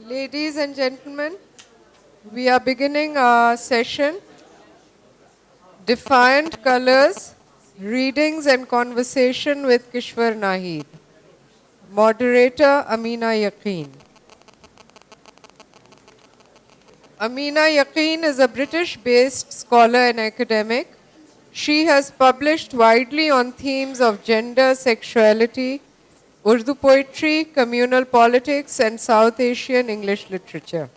Ladies and gentlemen, we are beginning our session, Defiant Colors, Readings and Conversation with Kishwar Nahid. Moderator, Amina Yaqeen. Amina Yaqeen is a British-based scholar and academic. She has published widely on themes of gender, sexuality, Urdu poetry, communal politics, and South Asian English literature.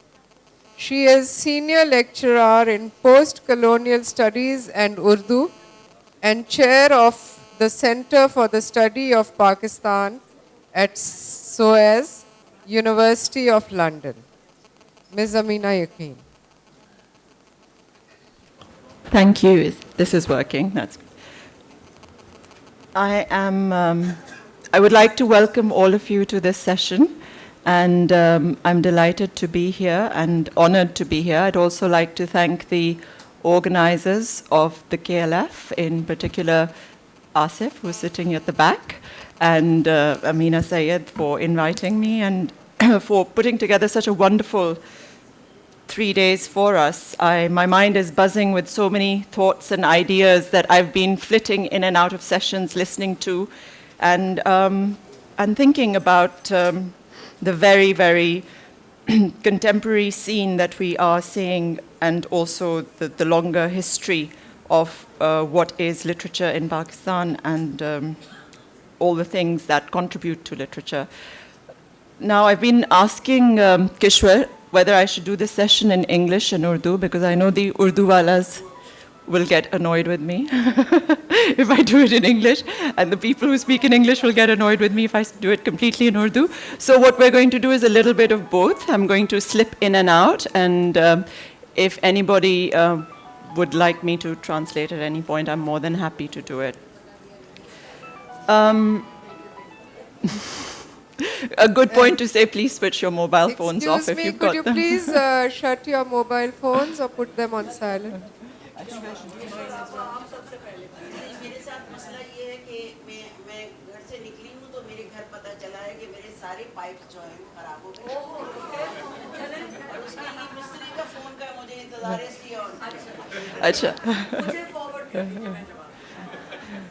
She is senior lecturer in post-colonial studies and Urdu and chair of the Center for the Study of Pakistan at SOAS, University of London. Ms. Amina Yaqeen. Thank you. This is working. I would like to welcome all of you to this session, and I'm delighted to be here and honored to be here. I'd also like to thank the organizers of the KLF, in particular Asif, who's sitting at the back, and Amina Sayed for inviting me and for putting together such a wonderful 3 days for us. My mind is buzzing with so many thoughts and ideas that I've been flitting in and out of sessions listening to, and thinking about the very, very contemporary scene that we are seeing, and also the longer history of what is literature in Pakistan, and all the things that contribute to literature. Now, I've been asking Kishwar whether I should do this session in English and Urdu, because I know the Urdu walas will get annoyed with me if I do it in English, and the people who speak in English will get annoyed with me if I do it completely in Urdu. So what we're going to do is a little bit of both. I'm going to slip in and out, and if anybody would like me to translate at any point, I'm more than happy to do it. A good point to say, please switch your mobile phones off if you've got them. Could you please shut your mobile phones or put them on silent?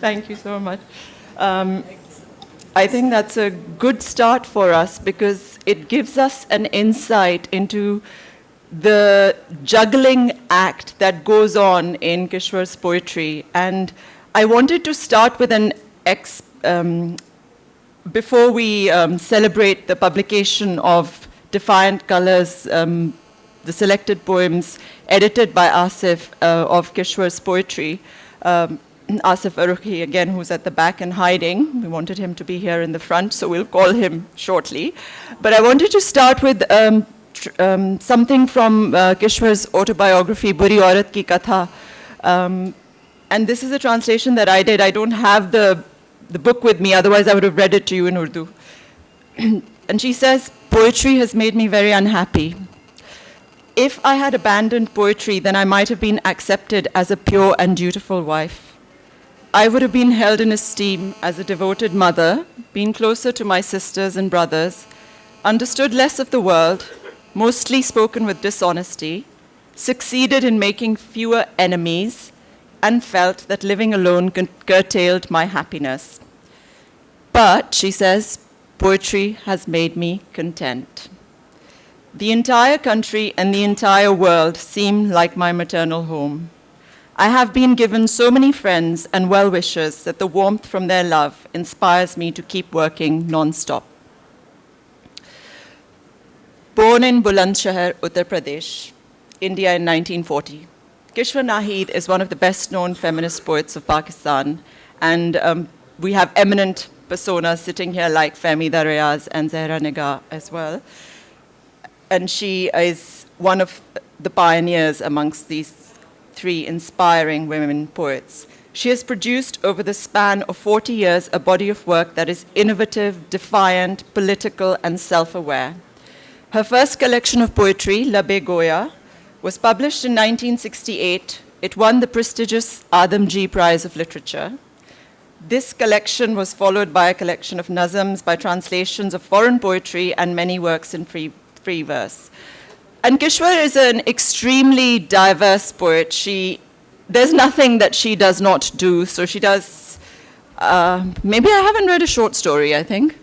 Thank you so much. I think that's a good start for us, because it gives us an insight into the juggling act that goes on in Kishwar's poetry. And I wanted to start with before we celebrate the publication of Defiant Colors, the selected poems edited by Asif of Kishwar's poetry. Asif Arukhi, again, who's at the back and hiding. We wanted him to be here in the front, so we'll call him shortly. But I wanted to start with something from Kishwar's autobiography, Buri Aurat Ki Katha. And this is a translation that I did. I don't have the book with me, otherwise I would have read it to you in Urdu. And she says, "Poetry has made me very unhappy. If I had abandoned poetry, then I might have been accepted as a pure and dutiful wife. I would have been held in esteem as a devoted mother, been closer to my sisters and brothers, understood less of the world, mostly spoken with dishonesty, succeeded in making fewer enemies, and felt that living alone curtailed my happiness. But," she says, "poetry has made me content. The entire country and the entire world seem like my maternal home. I have been given so many friends and well-wishers that the warmth from their love inspires me to keep working non-stop." Born in Bulandshahr, Uttar Pradesh, India in 1940, Kishwar Nahid is one of the best-known feminist poets of Pakistan, and we have eminent personas sitting here like Fehmida Riaz and Zahra Nigah as well. And she is one of the pioneers amongst these three inspiring women poets. She has produced over the span of 40 years a body of work that is innovative, defiant, political, and self-aware. Her first collection of poetry, La Begoya, was published in 1968. It won the prestigious Adamji Prize of Literature. This collection was followed by a collection of nazms by translations of foreign poetry and many works in free verse. And Kishwar is an extremely diverse poet. There's nothing that she does not do. So she does, maybe I haven't read a short story, I think.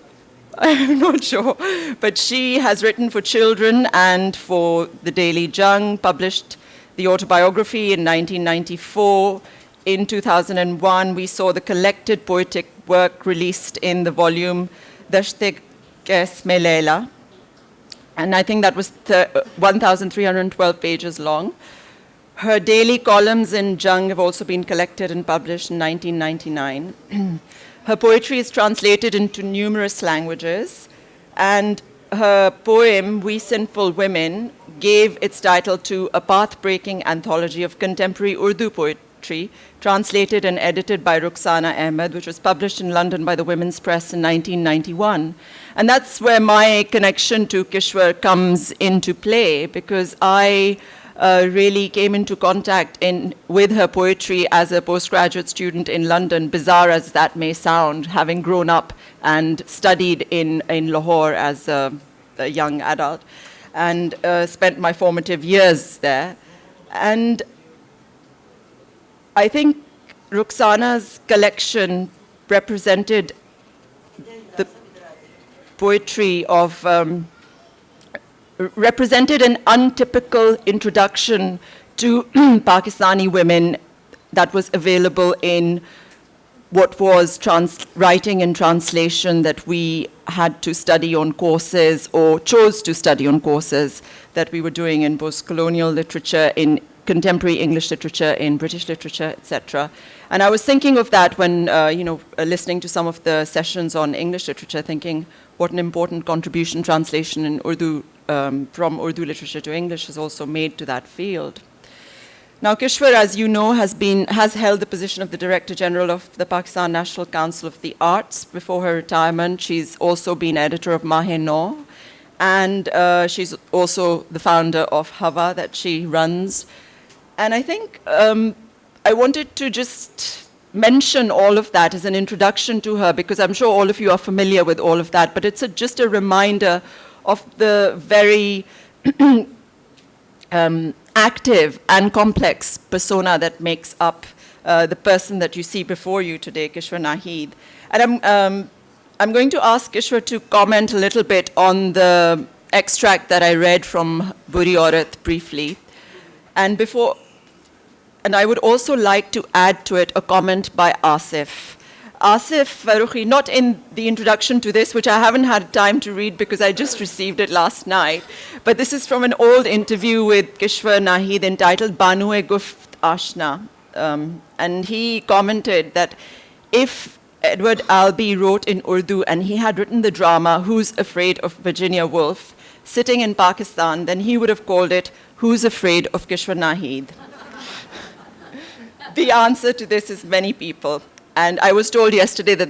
I'm not sure. But she has written for children and for the Daily Jung, published the autobiography in 1994. In 2001, we saw the collected poetic work released in the volume Dashte Kes Mein Leila. And I think that was 1,312 pages long. Her daily columns in Jung have also been collected and published in 1999. Her poetry is translated into numerous languages, and her poem, We Sinful Women, gave its title to a path-breaking anthology of contemporary Urdu poetry, translated and edited by Rukhsana Ahmed, which was published in London by the Women's Press in 1991. And that's where my connection to Kishwar comes into play, because I really came into contact with her poetry as a postgraduate student in London, bizarre as that may sound, having grown up and studied in Lahore as a young adult, and spent my formative years there. And I think Rukhsana's collection represented the poetry of represented an untypical introduction to Pakistani women that was available in what was writing and translation that we had to study on courses, or chose to study on courses that we were doing in post-colonial literature, in contemporary English literature, in British literature, etc. And I was thinking of that when, listening to some of the sessions on English literature, thinking what an important contribution translation in Urdu, from Urdu literature to English has also made to that field. Now, Kishwar, as you know, has held the position of the Director General of the Pakistan National Council of the Arts before her retirement. She's also been editor of Mahe-No, and she's also the founder of Hawa that she runs. And I think I wanted to just mention all of that as an introduction to her, because I'm sure all of you are familiar with all of that, but it's just a reminder of the very active and complex persona that makes up the person that you see before you today, Kishwar Naheed. And I'm going to ask Kishwar to comment a little bit on the extract that I read from Buri Aurat briefly. And I would also like to add to it a comment by Asif. Asif Farooqi, not in the introduction to this, which I haven't had time to read because I just received it last night, but this is from an old interview with Kishwar Naheed entitled Banue Guft Ashna. And he commented that if Edward Albee wrote in Urdu and he had written the drama Who's Afraid of Virginia Woolf, sitting in Pakistan, then he would have called it Who's Afraid of Kishwar Naheed? The answer to this is many people. And I was told yesterday that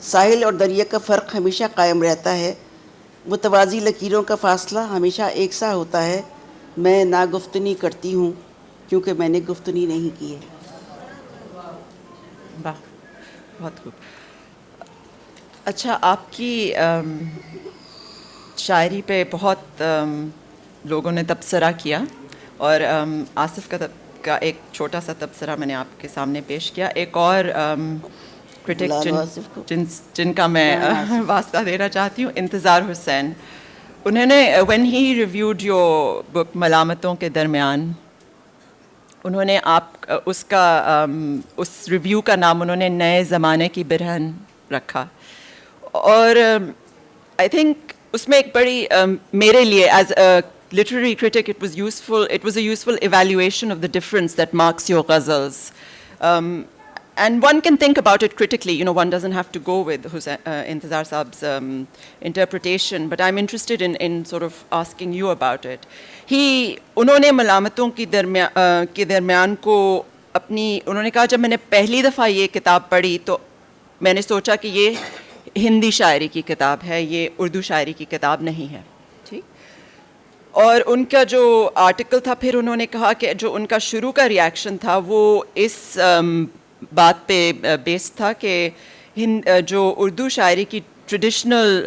ساحل اور دریا کا فرق ہمیشہ قائم رہتا ہے, متوازی لکیروں کا فاصلہ ہمیشہ ایک سا ہوتا ہے. میں ناگفتنی کرتی ہوں کیونکہ میں نے گفتنی نہیں کی ہے. واہ, بہت خوب. اچھا, آپ کی شاعری پہ بہت لوگوں نے تبصرہ کیا, اور آصف کا ایک چھوٹا سا تبصرہ میں نے آپ کے سامنے پیش کیا. ایک اور کرٹک بلا لو آصف کو. جن کا میں واسطہ دینا چاہتی ہوں, انتظار حسین. انہوں نے when he reviewed your book ملامتوں کے درمیان, انہوں نے اس ریویو کا نام انہوں نے نئے زمانے کی برہن رکھا. اور آئی تھنک اس میں ایک بڑی میرے لیے as a literary critic it was a useful evaluation of the difference that marks your ghazals, and one can think about it critically. One doesn't have to go with Intezar Saab's interpretation, but I'm interested in sort of asking you about it. انہوں نے ملامتوں کے درمیان کو انہوں نے کہا, جب میں نے پہلی دفعہ یہ کتاب پڑھی تو میں نے سوچا کہ یہ ہندی شاعری کی کتاب ہے, یہ اردو شاعری کی کتاب نہیں ہے. ٹھیک. اور ان کا جو آرٹیکل تھا, پھر انہوں نے کہا کہ جو ان کا شروع کا ریاکشن تھا وہ اس بات پہ بیس تھا کہ جو اردو شاعری کی ٹریڈیشنل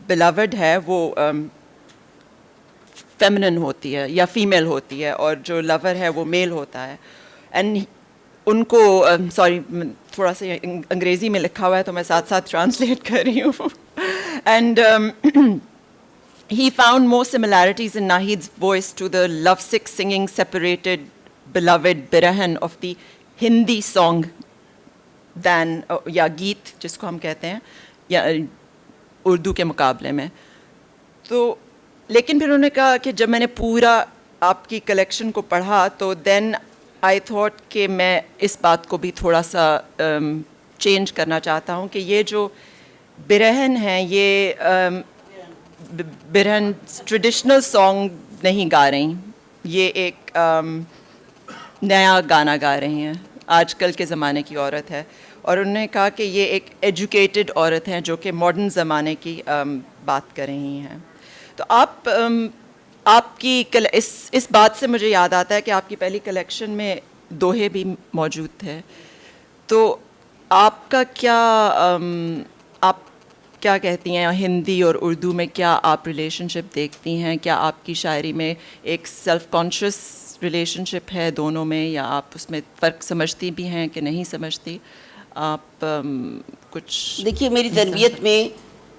بلاوڈ ہے وہ فیمنن ہوتی ہے یا فیمیل ہوتی ہے, اور جو لور ہے وہ میل ہوتا ہے. اینڈ ان کو سوری, تھوڑا سا انگریزی میں لکھا ہوا ہے تو میں ساتھ ساتھ ٹرانسلیٹ کر رہی ہوں. And he found more similarities in Nahid's voice to the lovesick singing separated beloved birahan of the Hindi song than یا گیت جس کو ہم کہتے ہیں یا اردو کے مقابلے میں. تو لیکن پھر انہوں نے کہا کہ جب میں نے پورا آپ کی کلیکشن کو پڑھا تو دین آئی تھاٹ کہ میں اس بات کو بھی تھوڑا سا چینج کرنا چاہتا ہوں کہ یہ جو برہن ہیں یہ برہن ٹریڈیشنل سانگ نہیں گا رہی, یہ ایک نیا گانا گا رہی ہیں, آج کل کے زمانے کی عورت ہے. اور انہوں نے کہا کہ یہ ایک ایجوکیٹڈ عورت ہیں جو کہ ماڈرن زمانے کی بات کر رہی ہیں. تو آپ کی اس بات سے مجھے یاد آتا ہے کہ آپ کی پہلی کلیکشن میں دوہے بھی موجود تھے. تو آپ کا کیا آپ کیا کہتی ہیں, ہندی اور اردو میں کیا آپ ریلیشن شپ دیکھتی ہیں؟ کیا آپ کی شاعری میں ایک سیلف کانشیس ریلیشن شپ ہے دونوں میں, یا آپ اس میں فرق سمجھتی بھی ہیں کہ نہیں سمجھتی؟ آپ کچھ دیکھیے, میری تربیت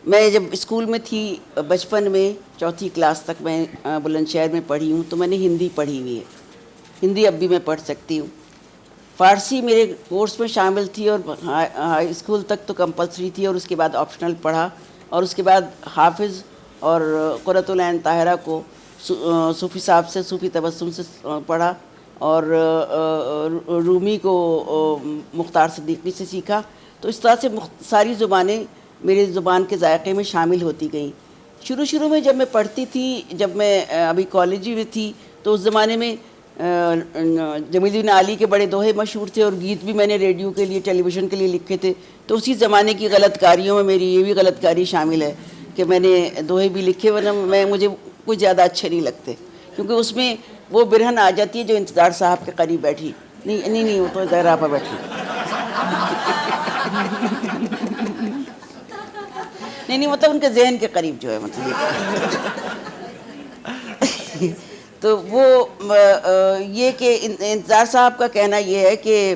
میں جب اسکول میں تھی, بچپن میں چوتھی کلاس تک میں بلند شہر میں پڑھی ہوں, تو میں نے ہندی پڑھی ہوئی ہے. ہندی اب بھی میں پڑھ سکتی ہوں. فارسی میرے کورس میں شامل تھی اور ہائی اسکول تک تو کمپلسری تھی, اور اس کے بعد آپشنل پڑھا, اور اس کے بعد حافظ اور قرۃ العین طاہرہ کو صوفی صاحب سے صوفی تبسم سے پڑھا, اور رومی کو مختار صدیقی سے سیکھا. تو اس طرح سے ساری زبانیں میرے زبان کے ذائقے میں شامل ہوتی گئیں. شروع میں جب میں پڑھتی تھی, جب میں ابھی کالج میں تھی, تو اس زمانے میں جمیل الدین عالی کے بڑے دوہے مشہور تھے, اور گیت بھی میں نے ریڈیو کے لیے, ٹیلی ویژن کے لیے لکھے تھے. تو اسی زمانے کی غلط کاریوں میں میری یہ بھی غلط کاری شامل ہے کہ میں نے دوہے بھی لکھے, ورنہ مجھے کچھ زیادہ اچھے نہیں لگتے, کیونکہ اس میں وہ برہن آ جاتی ہے جو انتظار صاحب کے قریب بیٹھی. نہیں وہ تو زہرا پہ بیٹھی. نہیں مطلب ان کے ذہن کے قریب جو ہے, مطلب یہ تو وہ یہ کہ انتظار صاحب کا کہنا یہ ہے کہ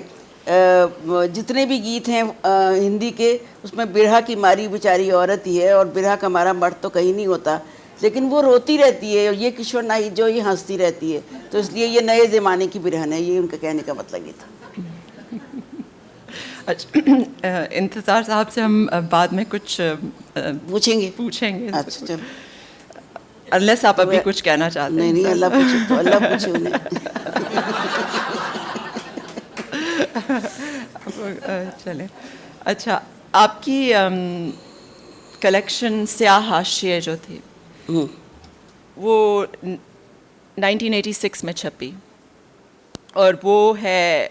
جتنے بھی گیت ہیں ہندی کے, اس میں برہا کی ماری بیچاری عورت ہی ہے, اور برہا کا مارا مرد تو کہیں نہیں ہوتا, لیکن وہ روتی رہتی ہے, اور یہ کشور ناہید جو یہ ہنستی رہتی ہے. تو اس لیے یہ نئے زمانے کی برہن ہے. یہ ان کا کہنے کا مطلب یہ تھا. اچھا, انتظار صاحب سے ہم بعد میں کچھ پوچھیں گے. اچھا چلو, انلیس آپ ابھی کچھ کہنا چاہتے ہیں. نہیں, اللہ پوچھے تو اللہ پوچھے انہیں. چلیں. اچھا, آپ کی کلیکشن سیاہ حاشیے جو تھی وہ 1986 میں چھپی, اور وہ ہے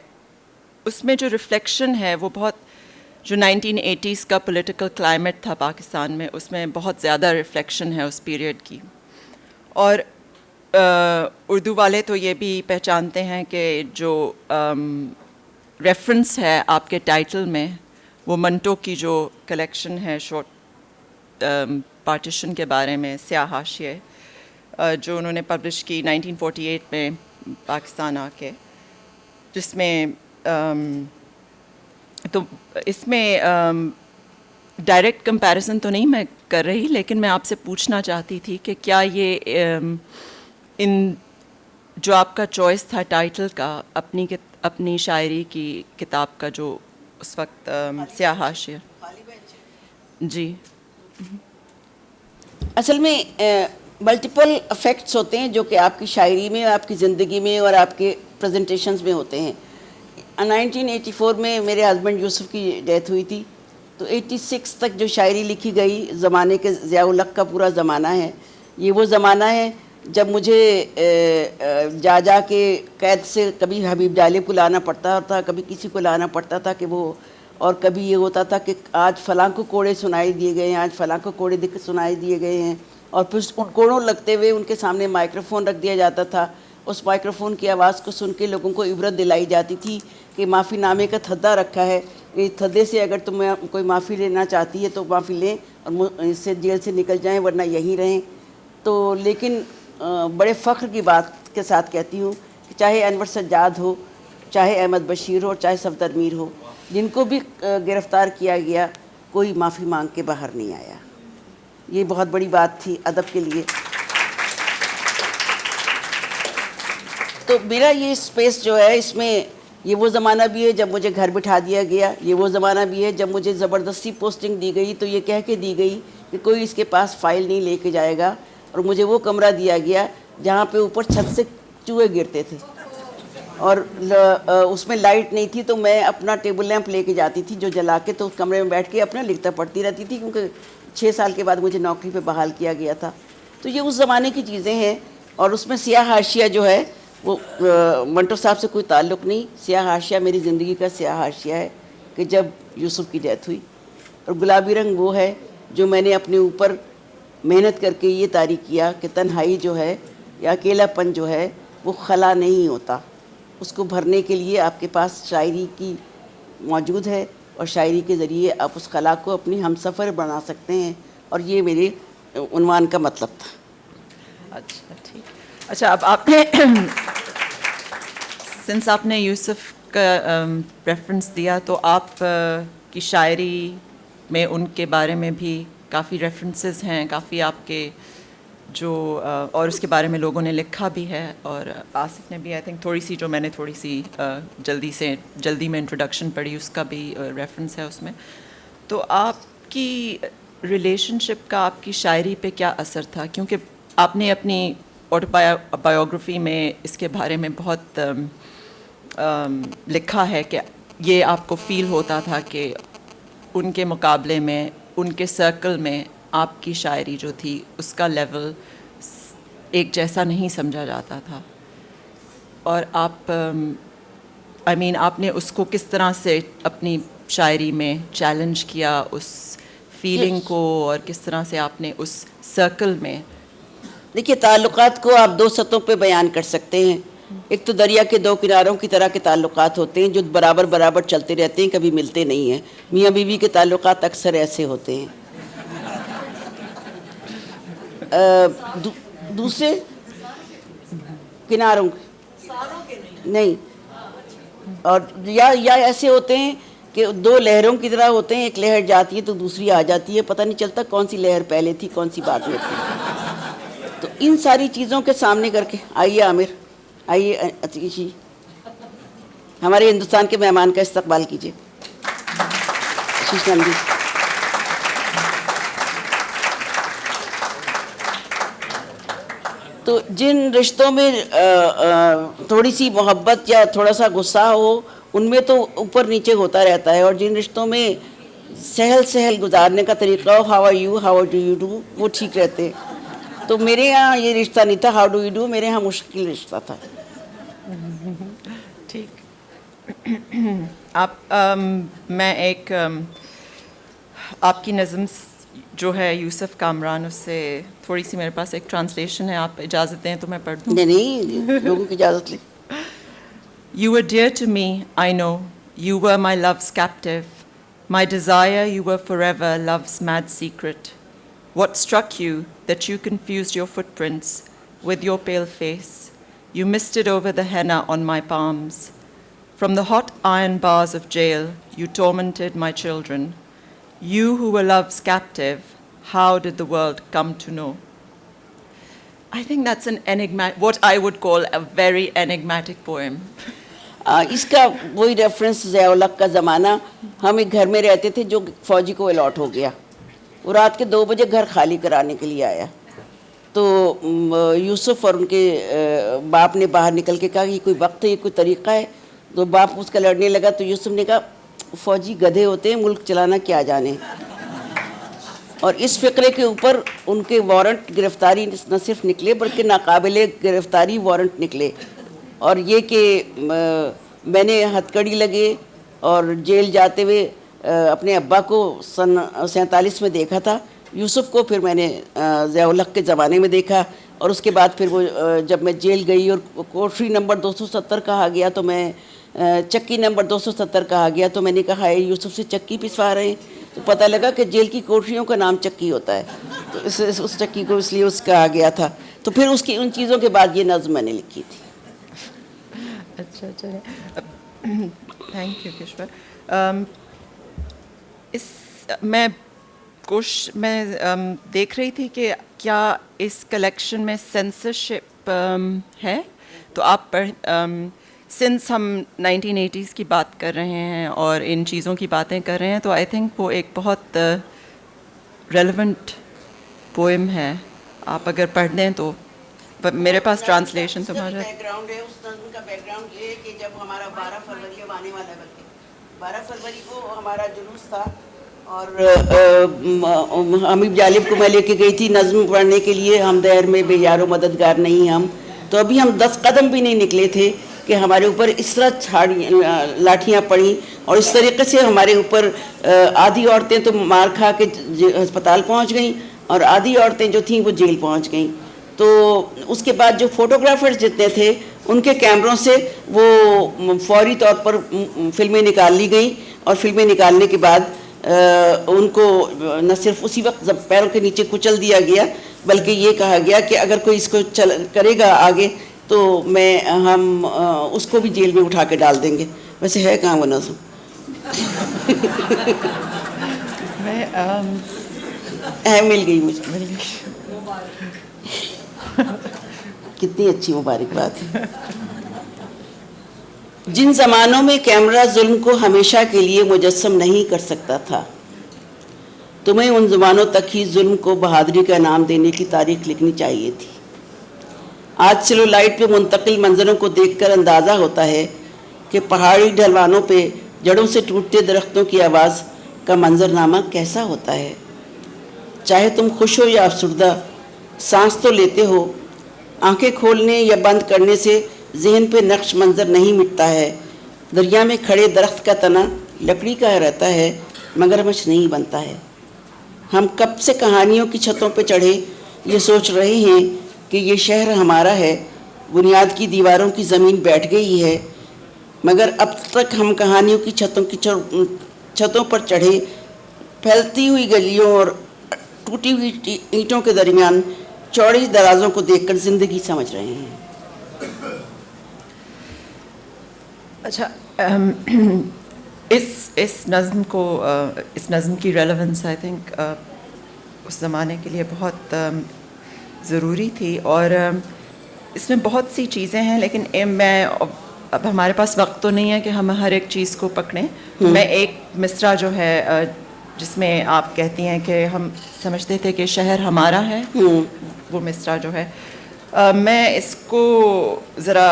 اس میں جو ریفلیکشن ہے وہ بہت جو 1980s کا پولیٹیکل کلائمیٹ تھا پاکستان میں، اس میں بہت زیادہ ریفلیکشن ہے اس پیریڈ کی. اور اردو والے تو یہ بھی پہچانتے ہیں کہ جو ریفرنس ہے آپ کے ٹائٹل میں، وہ منٹو کی جو کلیکشن ہے شارٹ پارٹیشن کے بارے میں، سیاہ حاشیے، جو انہوں نے پبلش کی 1948 میں پاکستان آ کے، جس میں تو اس میں ڈائریکٹ کمپیریزن تو نہیں میں کر رہی، لیکن میں آپ سے پوچھنا چاہتی تھی کہ کیا یہ ان جو آپ کا چوائس تھا ٹائٹل کا اپنی شاعری کی کتاب کا، جو اس وقت سیاہ حاشیہ، جی اصل میں ملٹیپل افیکٹس ہوتے ہیں جو کہ آپ کی شاعری میں، آپ کی زندگی میں اور آپ کے پریزنٹیشنز میں ہوتے ہیں. 1984 میں میرے ہسبینڈ یوسف کی ڈیتھ ہوئی تھی، تو 86 تک جو شاعری لکھی گئی، زمانے کے ضیاء الحق کا پورا زمانہ ہے. یہ وہ زمانہ ہے جب مجھے جا کے قید سے کبھی حبیب جالب کو لانا پڑتا تھا، کبھی کسی کو لانا پڑتا تھا کہ وہ، اور کبھی یہ ہوتا تھا کہ آج فلاں کو کوڑے سنائی دیے گئے ہیں، آج فلاں کو کوڑے سنائی دیے گئے ہیں، اور پھر ان کوڑوں لگتے ہوئے ان کے سامنے مائکروفون رکھ دیا جاتا تھا. اس مائکروفون کی آواز کو سن کے لوگوں کو عبرت دلائی جاتی تھی کہ معافی نامے کا تھدا رکھا ہے، اس تھدے سے اگر تم کوئی معافی لینا چاہتی ہے تو معافی لیں اور اس سے جیل سے نکل جائیں، ورنہ یہیں رہیں. تو لیکن بڑے فخر کی بات کے ساتھ کہتی ہوں کہ چاہے انور سجاد ہو، چاہے احمد بشیر ہو، چاہے صفدر میر ہو، جن کو بھی گرفتار کیا گیا، کوئی معافی مانگ کے باہر نہیں آیا. یہ بہت بڑی بات تھی ادب کے لیے. تو میرا یہ اسپیس جو ہے، اس میں یہ وہ زمانہ بھی ہے جب مجھے گھر بٹھا دیا گیا، یہ وہ زمانہ بھی ہے جب مجھے زبردستی پوسٹنگ دی گئی، تو یہ کہہ کے دی گئی کہ کوئی اس کے پاس فائل نہیں لے کے جائے گا، اور مجھے وہ کمرہ دیا گیا جہاں پہ اوپر چھت سے چوہے گرتے تھے اور اس میں لائٹ نہیں تھی. تو میں اپنا ٹیبل لیمپ لے کے جاتی تھی جو جلا کے، تو اس کمرے میں بیٹھ کے اپنا لکھتا پڑھتی رہتی تھی، کیونکہ 6 سال کے بعد مجھے نوکری پہ بحال کیا گیا تھا. تو یہ اس زمانے کی چیزیں ہیں. اور اس میں سیاہ حاشیہ جو ہے وہ منٹو صاحب سے کوئی تعلق نہیں. سیاہ حاشیہ میری زندگی کا سیاہ حاشیہ ہے کہ جب یوسف کی ڈیتھ ہوئی. اور گلابی رنگ وہ ہے جو میں نے اپنے اوپر محنت کر کے یہ طاری کیا کہ تنہائی جو ہے یا اکیلا پن جو ہے وہ خلا نہیں ہوتا، اس کو بھرنے کے لیے آپ کے پاس شاعری کی موجود ہے، اور شاعری کے ذریعے آپ اس خلا کو اپنی ہم سفر بنا سکتے ہیں. اور یہ میرے عنوان کا مطلب تھا. اچھا ٹھیک. اچھا، اب آپ نے سنس آپ نے یوسف کا ریفرنس دیا، تو آپ کی شاعری میں ان کے بارے میں بھی کافی ریفرنسز ہیں، کافی آپ کے جو اور اس کے بارے میں لوگوں نے لکھا بھی ہے، اور آصف نے بھی آئی تھنک میں نے تھوڑی سی جلدی میں انٹروڈکشن پڑھی، اس کا بھی ریفرنس ہے اس میں. تو آپ کی ریلیشن شپ کا آپ کی شاعری پہ کیا اثر تھا؟ کیونکہ آپ نے اپنی بایوگرافی میں اس کے بارے میں بہت لکھا ہے کہ یہ آپ کو فیل ہوتا تھا کہ ان کے مقابلے میں، ان کے سرکل میں آپ کی شاعری جو تھی اس کا لیول ایک جیسا نہیں سمجھا جاتا تھا. اور آپ آپ نے اس کو کس طرح سے اپنی شاعری میں چیلنج کیا اس فیلنگ کو، اور کس طرح سے آپ نے اس سرکل میں؟ دیکھیے، تعلقات کو آپ 2 سطحوں پہ بیان کر سکتے ہیں. ایک تو دریا کے 2 کناروں کی طرح کے تعلقات ہوتے ہیں جو برابر چلتے رہتے ہیں، کبھی ملتے نہیں ہیں. میاں بیوی کے تعلقات اکثر ایسے ہوتے ہیں. دوسرے کناروں نہیں، اور یا ایسے ہوتے ہیں کہ 2 لہروں کی طرح ہوتے ہیں. ایک لہر جاتی ہے تو دوسری آ جاتی ہے، پتہ نہیں چلتا کون سی لہر پہلے تھی کون سی بعد میں تھی. تو ان ساری چیزوں کے سامنے کر کے آئیے عامر، آئیے عتیق جی، ہمارے ہندوستان کے مہمان کا استقبال کیجیے. شیشم جی. تو جن رشتوں میں تھوڑی سی محبت یا تھوڑا سا غصہ ہو، ان میں تو اوپر نیچے ہوتا رہتا ہے. اور جن رشتوں میں سہل گزارنے کا طریقہ ہو، how are you, how do you do, وہ ٹھیک رہتے. تو میرے یہاں یہ رشتہ نہیں تھا ہاؤ ڈو یو ڈو، میرے یہاں مشکل رشتہ تھا. ٹھیک. آپ میں ایک آپ کی نظم جو ہے یوسف کامران، اس سے تھوڑی سی میرے پاس ایک ٹرانسلیشن ہے، آپ اجازت دیں تو میں پڑھ دوں؟ نہیں لوگوں کی اجازت لیں. You were dear to me, I know. You were my love's captive. My desire, you were forever love's mad secret. What struck you that you confused your footprints with your pale face? You misted over the henna on my palms. From the hot iron bars of jail, you tormented my children. You who were love's captive, how did the world come to know? I think that's an what I would call a very enigmatic poem. اس کا وہی reference Zia الحق کا زمانہ. ہم ایک گھر میں رہتے تھے جو فوجی کو الاٹ ہو گیا. وہ رات کے 2 بجے گھر خالی کرانے کے لیے آیا. تو یوسف اور ان کے باپ نے باہر نکل کے کہا کہ یہ کوئی وقت ہے, یہ کوئی طریقہ ہے. تو باپ اس کا لڑنے لگا تو یوسف نے کہا فوجی گدھے ہوتے ہیں, ملک چلانا کیا جانے. اور اس فقرے کے اوپر ان کے وارنٹ گرفتاری نہ صرف نکلے بلکہ ناقابل گرفتاری وارنٹ نکلے. اور یہ کہ میں نے ہتھ کڑی لگے اور جیل جاتے ہوئے اپنے ابا کو سن 47 میں دیکھا تھا. یوسف کو پھر میں نے ضیاء الحق کے زمانے میں دیکھا. اور اس کے بعد پھر وہ جب میں جیل گئی اور کوٹری نمبر 270 کہا گیا تو میں چکی نمبر 270 کہا گیا تو میں نے کہا ہے یوسف سے چکی پسوا رہے ہیں. تو پتہ لگا کہ جیل کی کوٹریوں کا نام چکی ہوتا ہے. تو اس چکی کو اس لیے اس کہا گیا تھا. تو پھر اس کی ان چیزوں کے بعد یہ نظم میں نے لکھی تھی. اچھا چلیں, تھینک یو کشور. میں دیکھ رہی تھی کہ کیا اس کلیکشن میں سینسرشپ ہے, تو آپ سنس ہم 1980s کی بات کر رہے ہیں اور ان چیزوں کی باتیں کر رہے ہیں, تو آئی تھنک وہ ایک بہت ریلیونٹ پوئم ہے. آپ اگر پڑھ دیں تو میرے پاس ٹرانسلیشن تو موجود ہے. بیک گراؤنڈ ہے اس نظم کا. بیک گراؤنڈ یہ ہے کہ جب ہمارا 12 فروری اب آنے والا ہے, بلکہ 12 فروری کو ہمارا جلوس تھا اور حمید جالب کو میں لے کے گئی تھی نظم پڑھنے کے لیے. ہم دہر میں بے یار و مددگار نہیں ہم. تو ابھی ہم 10 قدم بھی نہیں نکلے تھے کہ ہمارے اوپر اس طرح لاٹھیاں پڑیں اور اس طریقے سے ہمارے اوپر آدھی عورتیں تو مار کھا کے ہسپتال پہنچ گئیں اور آدھی عورتیں جو تھیں وہ جیل پہنچ گئیں. تو اس کے بعد جو فوٹوگرافرز جتنے تھے ان کے کیمروں سے وہ فوری طور پر فلمیں نکال لی گئیں. اور فلمیں نکالنے کے بعد ان کو نہ صرف اسی وقت پیروں کے نیچے کچل دیا گیا بلکہ یہ کہا گیا کہ اگر کوئی اس کو کرے گا آگے تو ہم اس کو بھی جیل میں اٹھا کے ڈال دیں گے. ویسے ہے کہاں وہ نظم؟ مل گئی مجھے. کتنی اچھی مبارکباد ہے. جن زمانوں میں کیمرہ ظلم کو ہمیشہ کے لیے مجسم نہیں کر سکتا تھا, تمہیں ان زمانوں تک ہی ظلم کو بہادری کا نام دینے کی تاریخ لکھنی چاہیے تھی. آج سیلو لائٹ پہ منتقل منظروں کو دیکھ کر اندازہ ہوتا ہے کہ پہاڑی ڈھلوانوں پہ جڑوں سے ٹوٹتے درختوں کی آواز کا منظرنامہ کیسا ہوتا ہے. چاہے تم خوش ہو یا افسردہ, سانس تو لیتے ہو. آنکھیں کھولنے یا بند کرنے سے ذہن پہ نقش منظر نہیں مٹتا ہے. دریا میں کھڑے درخت کا تنا لکڑی کا رہتا ہے مگر مچھ نہیں بنتا ہے. ہم کب سے کہانیوں کی چھتوں پہ چڑھے یہ سوچ رہے ہیں کہ یہ شہر ہمارا ہے, بنیاد کی دیواروں کی زمین بیٹھ گئی ہے, مگر اب تک ہم کہانیوں کی چھتوں پر چڑھے پھیلتی ہوئی گلیوں اور ٹوٹی ہوئی اینٹوں کے درمیان چوڑی درازوں کو دیکھ کر زندگی سمجھ رہے ہیں. اچھا, اس نظم کی ریلیونس آئی تھنک اس زمانے کے لیے بہت ضروری تھی. اور اس میں بہت سی چیزیں ہیں لیکن اب ہمارے پاس وقت تو نہیں ہے کہ ہم ہر ایک چیز کو پکڑیں. میں ایک مصرع جو ہے جس میں آپ کہتی ہیں کہ ہم سمجھتے تھے کہ شہر ہمارا ہے, وہ مصرع جو ہے میں اس کو ذرا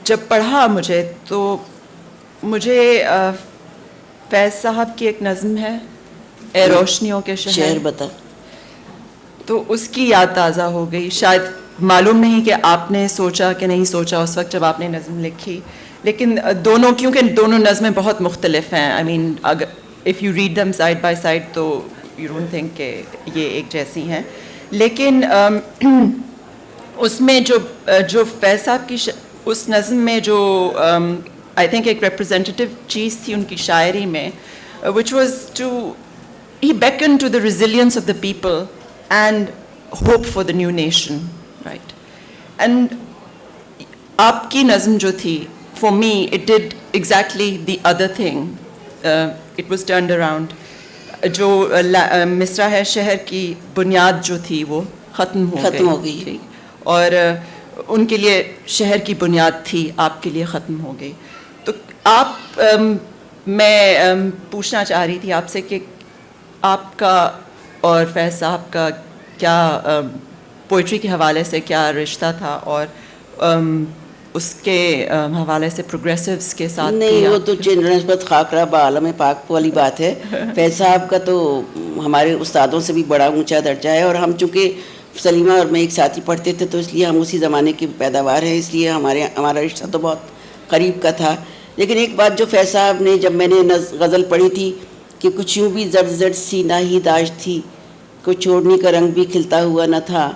جب پڑھا مجھے فیض صاحب کی ایک نظم ہے اے روشنیوں کے شہر, بتا, تو اس کی یاد تازہ ہو گئی. شاید معلوم نہیں کہ آپ نے سوچا کہ نہیں سوچا اس وقت جب آپ نے نظم لکھی, لیکن کیونکہ دونوں نظمیں بہت مختلف ہیں. آئی مین if you read them side by side تو you don't think کہ یہ ایک جیسی ہیں. لیکن اس میں جو فیض صاحب کی اس نظم میں جو آئی تھنک ایک ریپرزینٹیو چیز تھی ان کی شاعری میں, which was to he beckoned to the resilience of the people and hope for the new nation, right? And آپ کی نظم جو تھی, for me it did exactly the other thing. It was turned around. جو مصرع ہے شہر کی بنیاد جو تھی وہ ختم ہو گئی, اور ان کے لیے شہر کی بنیاد تھی, آپ کے لیے ختم ہو گئی. تو آپ میں پوچھنا چاہ رہی تھی آپ سے کہ آپ کا اور فیض صاحب کا کیا پوئٹری کے حوالے سے کیا رشتہ تھا, اور اس کے حوالے سے پروگریسوز کے ساتھ. نہیں, وہ تو نسبت خاکرہ با عالم پاک والی بات ہے. فیض صاحب کا تو ہمارے استادوں سے بھی بڑا اونچا درجہ ہے, اور ہم چونکہ سلیمہ اور میں ایک ساتھ ہی پڑھتے تھے تو اس لیے ہم اسی زمانے کی پیداوار ہیں, اس لیے ہمارا رشتہ تو بہت قریب کا تھا. لیکن ایک بات جو فیض صاحب نے, جب میں نے غزل پڑھی تھی کہ کچھ یوں بھی زرد زرد سی نہ ہی داشت تھی, کوئی چھوڑنے کا رنگ بھی کھلتا ہوا نہ تھا,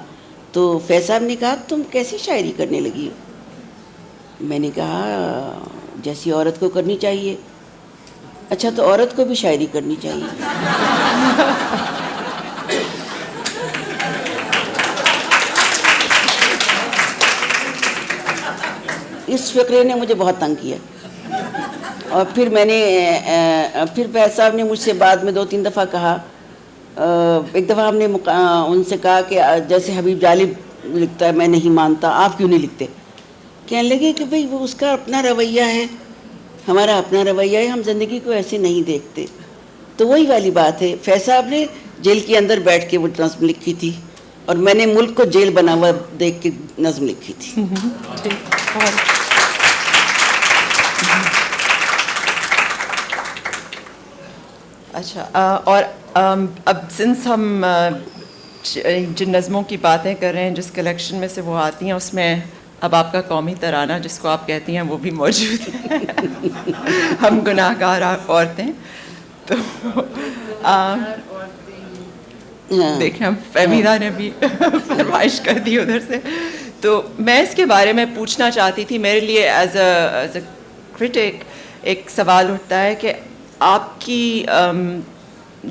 تو فیض صاحب نے کہا تم کیسی شاعری کرنے لگی ہو؟ میں نے کہا جیسی عورت کو کرنی چاہیے. اچھا, تو عورت کو بھی شاعری کرنی چاہیے. اس فقرے نے مجھے بہت تنگ کیا, اور پھر فیض صاحب نے مجھ سے بعد میں 2-3 دفعہ کہا. ایک دفعہ ہم نے ان سے کہا کہ جیسے حبیب جالب لکھتا ہے میں نہیں مانتا, آپ کیوں نہیں لکھتے؟ کہنے لگے کہ بھئی وہ اس کا اپنا رویہ ہے, ہمارا اپنا رویہ ہے, ہم زندگی کو ایسے نہیں دیکھتے. تو وہی والی بات ہے, فیض صاحب نے جیل کے اندر بیٹھ کے وہ نظم لکھی تھی, اور میں نے ملک کو جیل بنا ہوا دیکھ کے نظم لکھی تھی. اچھا, اور اب سنس ہم جن نظموں کی باتیں کر رہے ہیں جس کلیکشن میں سے وہ آتی ہیں, اس میں اب آپ کا قومی ترانہ جس کو آپ کہتی ہیں وہ بھی موجود ہے, ہم گناہ گار عورتیں. تو دیکھیں فہمیدہ نے بھی فرمائش کر دی ادھر سے. تو میں اس کے بارے میں پوچھنا چاہتی تھی, میرے لیے ایز اے کرٹک ایک سوال اٹھتا ہے کہ آپ کی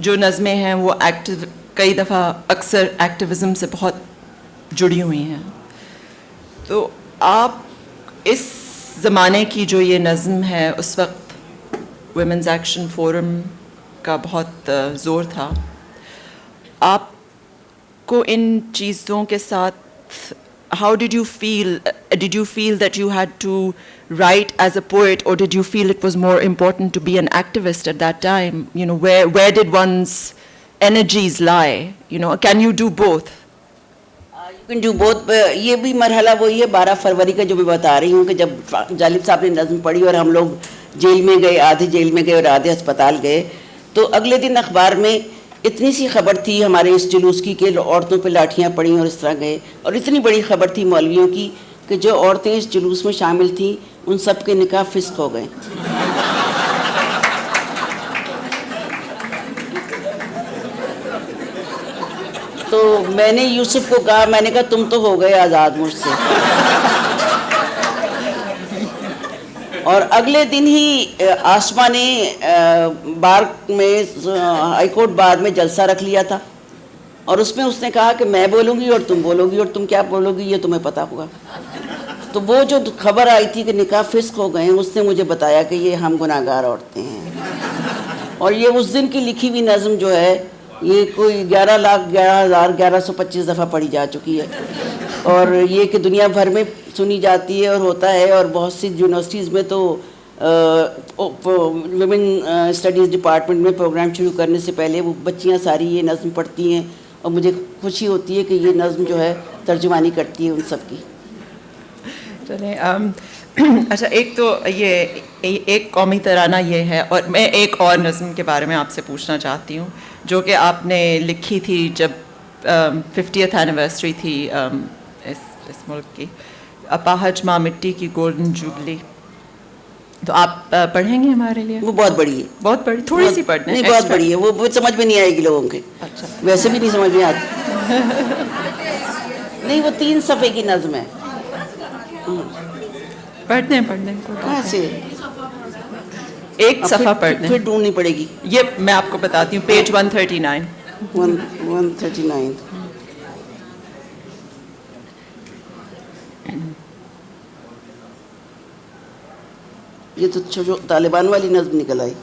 جو نظمیں ہیں وہ کئی دفعہ اکثر ایکٹیوزم سے بہت جڑی ہوئی ہیں. تو آپ اس زمانے کی جو یہ نظم ہے, اس وقت ویمنز ایکشن فورم کا بہت زور تھا, آپ کو ان چیزوں کے ساتھ how did you feel that you had to write as a poet, or did you feel it was more important to be an activist at that time? You know, where did one's energies lie? You know, can you do both? You can do both. یہ بھی مرحلہ وہی ہے 12 فروری کا جو میں بتا رہی ہوں کہ جب جالب صاحب نے نظم پڑھی اور ہم لوگ جیل میں گئے, آدھے جیل میں گئے اور آدھے ہسپتال گئے, تو اگلے دن اخبار میں اتنی سی خبر تھی ہمارے اس جلوس کی کہ عورتوں پہ لاٹھیاں پڑیں اور اس طرح گئے, اور اتنی بڑی خبر تھی مولویوں کی کہ جو عورتیں اس جلوس میں شامل تھیں ان سب کے نکاح فسخ ہو گئے. تو میں نے یوسف کو کہا, میں نے کہا تم تو ہو گئے آزاد مجھ سے. اور اگلے دن ہی آسما نے بار میں ہائی کورٹ بار میں جلسہ رکھ لیا تھا, اور اس میں اس نے کہا کہ میں بولوں گی اور تم بولو گی, اور تم کیا بولو گی یہ تمہیں پتہ ہوگا. تو وہ جو خبر آئی تھی کہ نکاح فسخ ہو گئے ہیں, اس نے مجھے بتایا کہ یہ ہم گناہ گار عورتیں ہیں. اور یہ اس دن کی لکھی ہوئی نظم جو ہے یہ کوئی 11,11,1125 دفعہ پڑھی جا چکی ہے, اور یہ کہ دنیا بھر میں سنی جاتی ہے اور ہوتا ہے. اور بہت سی یونیورسٹیز میں تو ویمن اسٹڈیز ڈپارٹمنٹ میں پروگرام شروع کرنے سے پہلے وہ بچیاں ساری یہ نظم پڑھتی ہیں, اور مجھے خوشی ہوتی ہے کہ یہ نظم جو ہے ترجمانی کرتی ہے ان سب کی. چلیں اچھا, ایک تو یہ ایک قومی ترانہ یہ ہے, اور میں ایک اور نظم کے بارے میں آپ سے پوچھنا چاہتی ہوں جو کہ آپ نے لکھی تھی جب 50th اینیورسری تھی اس ملک کی, اپاہج ماں مٹی کی گولڈن جوبلی. تو آپ پڑھیں گے ہمارے لیے؟ وہ بہت بڑی ہے. بہت بڑی، تھوڑی سی پڑھنا ہے. نہیں بہت بڑی ہے, وہ سمجھ میں نہیں آئے گی لوگوں کے, اچھا ویسے بھی نہیں سمجھ میں آتی. نہیں وہ 3 صفحے کی نظم ہے. پڑھ دیں پڑھ دیں. کہاں سے؟ ایک صفحہ پڑھ دیں. پھر ڈھونڈنی پڑے گی. یہ میں آپ کو بتاتی ہوں, پیج 139. 139. یہ تو جو طالبان والی نظم نکل آئی.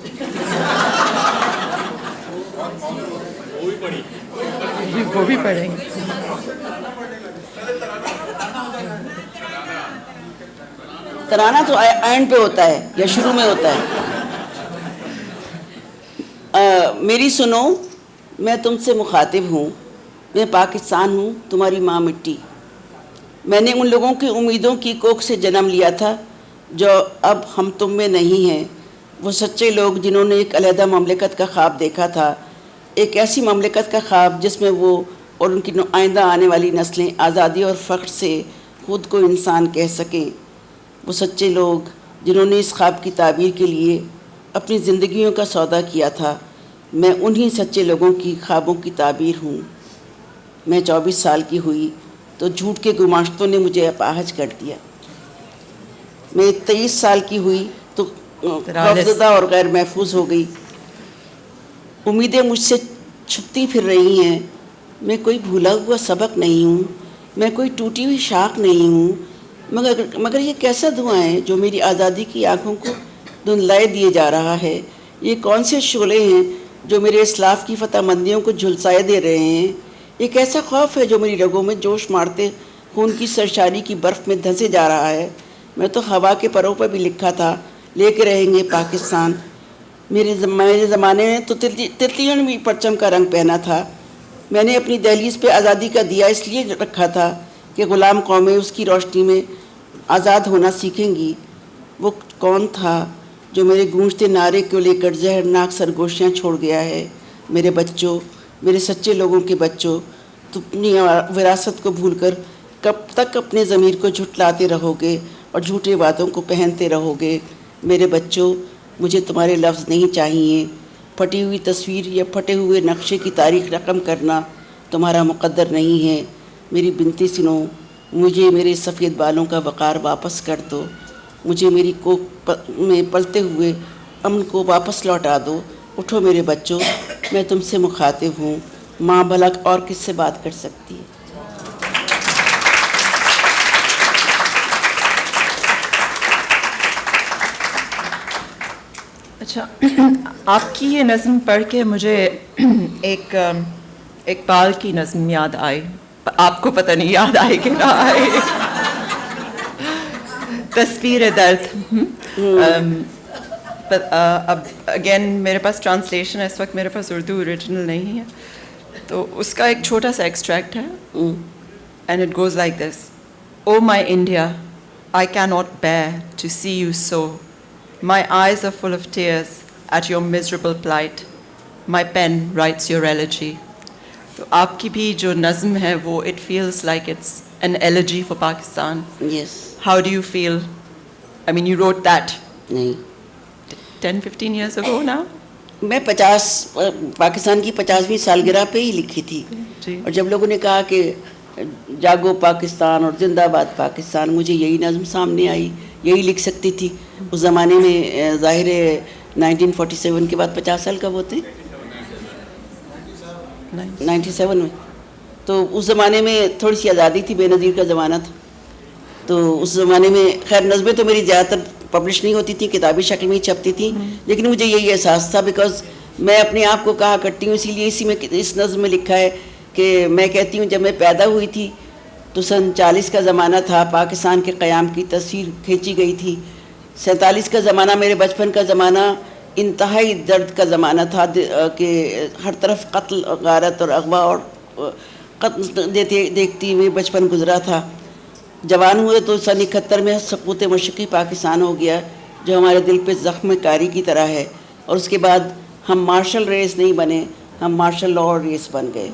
وہ بھی پڑھیں گے. ترانہ تو اینڈ پہ ہوتا ہے یا شروع میں ہوتا ہے. میری سنو, میں تم سے مخاطب ہوں, میں پاکستان ہوں تمہاری ماں مٹی. میں نے ان لوگوں کی امیدوں کی کوکھ سے جنم لیا تھا جو اب ہم تم میں نہیں ہیں. وہ سچے لوگ جنہوں نے ایک علیحدہ مملکت کا خواب دیکھا تھا, ایک ایسی مملکت کا خواب جس میں وہ اور ان کی آئندہ آنے والی نسلیں آزادی اور فخر سے خود کو انسان کہہ سکیں. وہ سچے لوگ جنہوں نے اس خواب کی تعبیر کے لیے اپنی زندگیوں کا سودا کیا تھا. میں انہی سچے لوگوں کی خوابوں کی تعبیر ہوں. میں 24 سال کی ہوئی تو جھوٹ کے گماشتوں نے مجھے اپاہج کر دیا. میں 23 سال کی ہوئی تو خوفزدہ اور غیر محفوظ ہو گئی. امیدیں مجھ سے چھپتی پھر رہی ہیں. میں کوئی بھولا ہوا سبق نہیں ہوں, میں کوئی ٹوٹی ہوئی شاخ نہیں ہوں, مگر یہ کیسا دھواں ہے جو میری آزادی کی آنکھوں کو دھندلائے دیے جا رہا ہے. یہ کون سے شعلے ہیں جو میرے اسلاف کی فتح مندیوں کو جھلسائے دے رہے ہیں. یہ کیسا خوف ہے جو میری رگوں میں جوش مارتے خون کی سرشاری کی برف میں دھنسے جا رہا ہے. میں تو ہوا کے پروں پر بھی لکھا تھا لے کے رہیں گے پاکستان. میرے زمانے میں تو تتلیوں نے بھی پرچم کا رنگ پہنا تھا. میں نے اپنی دہلیز پہ آزادی کا دیا اس لیے رکھا تھا کہ غلام قومیں اس کی روشنی میں آزاد ہونا سیکھیں گی. وہ کون تھا جو میرے گونجتے نعرے کو لے کر زہرناک سرگوشیاں چھوڑ گیا ہے؟ میرے بچوں, میرے سچے لوگوں کے بچوں, تم اپنی وراثت کو بھول کر کب تک اپنے ضمیر کو جھٹلاتے رہو گے اور جھوٹے وعدوں کو پہنتے رہو گے؟ میرے بچوں, مجھے تمہارے لفظ نہیں چاہیے. پھٹی ہوئی تصویر یا پھٹے ہوئے نقشے کی تاریخ رقم کرنا تمہارا مقدر نہیں ہے. میری بنتی سنو, مجھے میرے سفید بالوں کا وقار واپس کر دو. مجھے میری کوکھ میں پلتے ہوئے امن کو واپس لوٹا دو. اٹھو میرے بچوں, میں تم سے مخاطب ہوں. ماں بھلا اور کس سے بات کر سکتی ہے؟ اچھا, آپ کی یہ نظم پڑھ کے مجھے ایک اقبال کی نظم یاد آئی. آپ کو پتہ نہیں یاد آئے کہ نہ آئے. تصویر درد. اب اگین میرے پاس ٹرانسلیشن ہے اس وقت, میرے پاس اردو اوریجنل نہیں ہے, تو اس کا ایک چھوٹا سا ایکسٹریکٹ ہے. And it goes like this. Oh my India, I can not bear to see you so. My eyes are full of tears at your miserable plight. My pen writes your elegy. تو آپ کی بھی جو نظم ہے وہ it feels like it's an elegy for Pakistan. Yes. How do you feel? I mean, you wrote that نہیں 10-15 years ago now? میں پاکستان کی 50ویں سالگرہ پہ ہی لکھی تھی. جی. اور جب لوگوں نے کہا کہ جاگو پاکستان اور زندہ باد پاکستان, مجھے یہی نظم سامنے آئی, یہی لکھ سکتی تھی. اس زمانے میں ظاہر ہے 1947 کے بعد 50 سال کب ہوتے ہیں؟ 97 میں. تو اس زمانے میں تھوڑی سی آزادی تھی, بے نظیر کا زمانہ تھا. تو اس زمانے میں خیر نظمیں تو میری زیادہ تر پبلش نہیں ہوتی تھیں, کتابی شکل میں ہی چھپتی تھیں. لیکن مجھے یہی احساس تھا, بیکاز میں اپنے آپ کو کہا کرتی ہوں, اسی لیے اسی میں اس نظم میں لکھا ہے کہ میں کہتی ہوں جب میں پیدا ہوئی تھی تو سن 40 کا زمانہ تھا, پاکستان کے قیام کی تصویر کھینچی گئی تھی. 47 کا زمانہ میرے بچپن کا زمانہ انتہائی درد کا زمانہ تھا کہ ہر طرف قتل, غارت اور اغوا اور قتل دیکھتی ہوئے بچپن گزرا تھا. جوان ہوئے تو سن 71 میں سقوط مشرقی پاکستان ہو گیا جو ہمارے دل پہ زخم کاری کی طرح ہے. اور اس کے بعد ہم مارشل ریس نہیں بنے, ہم مارشل لاء ریس بن گئے.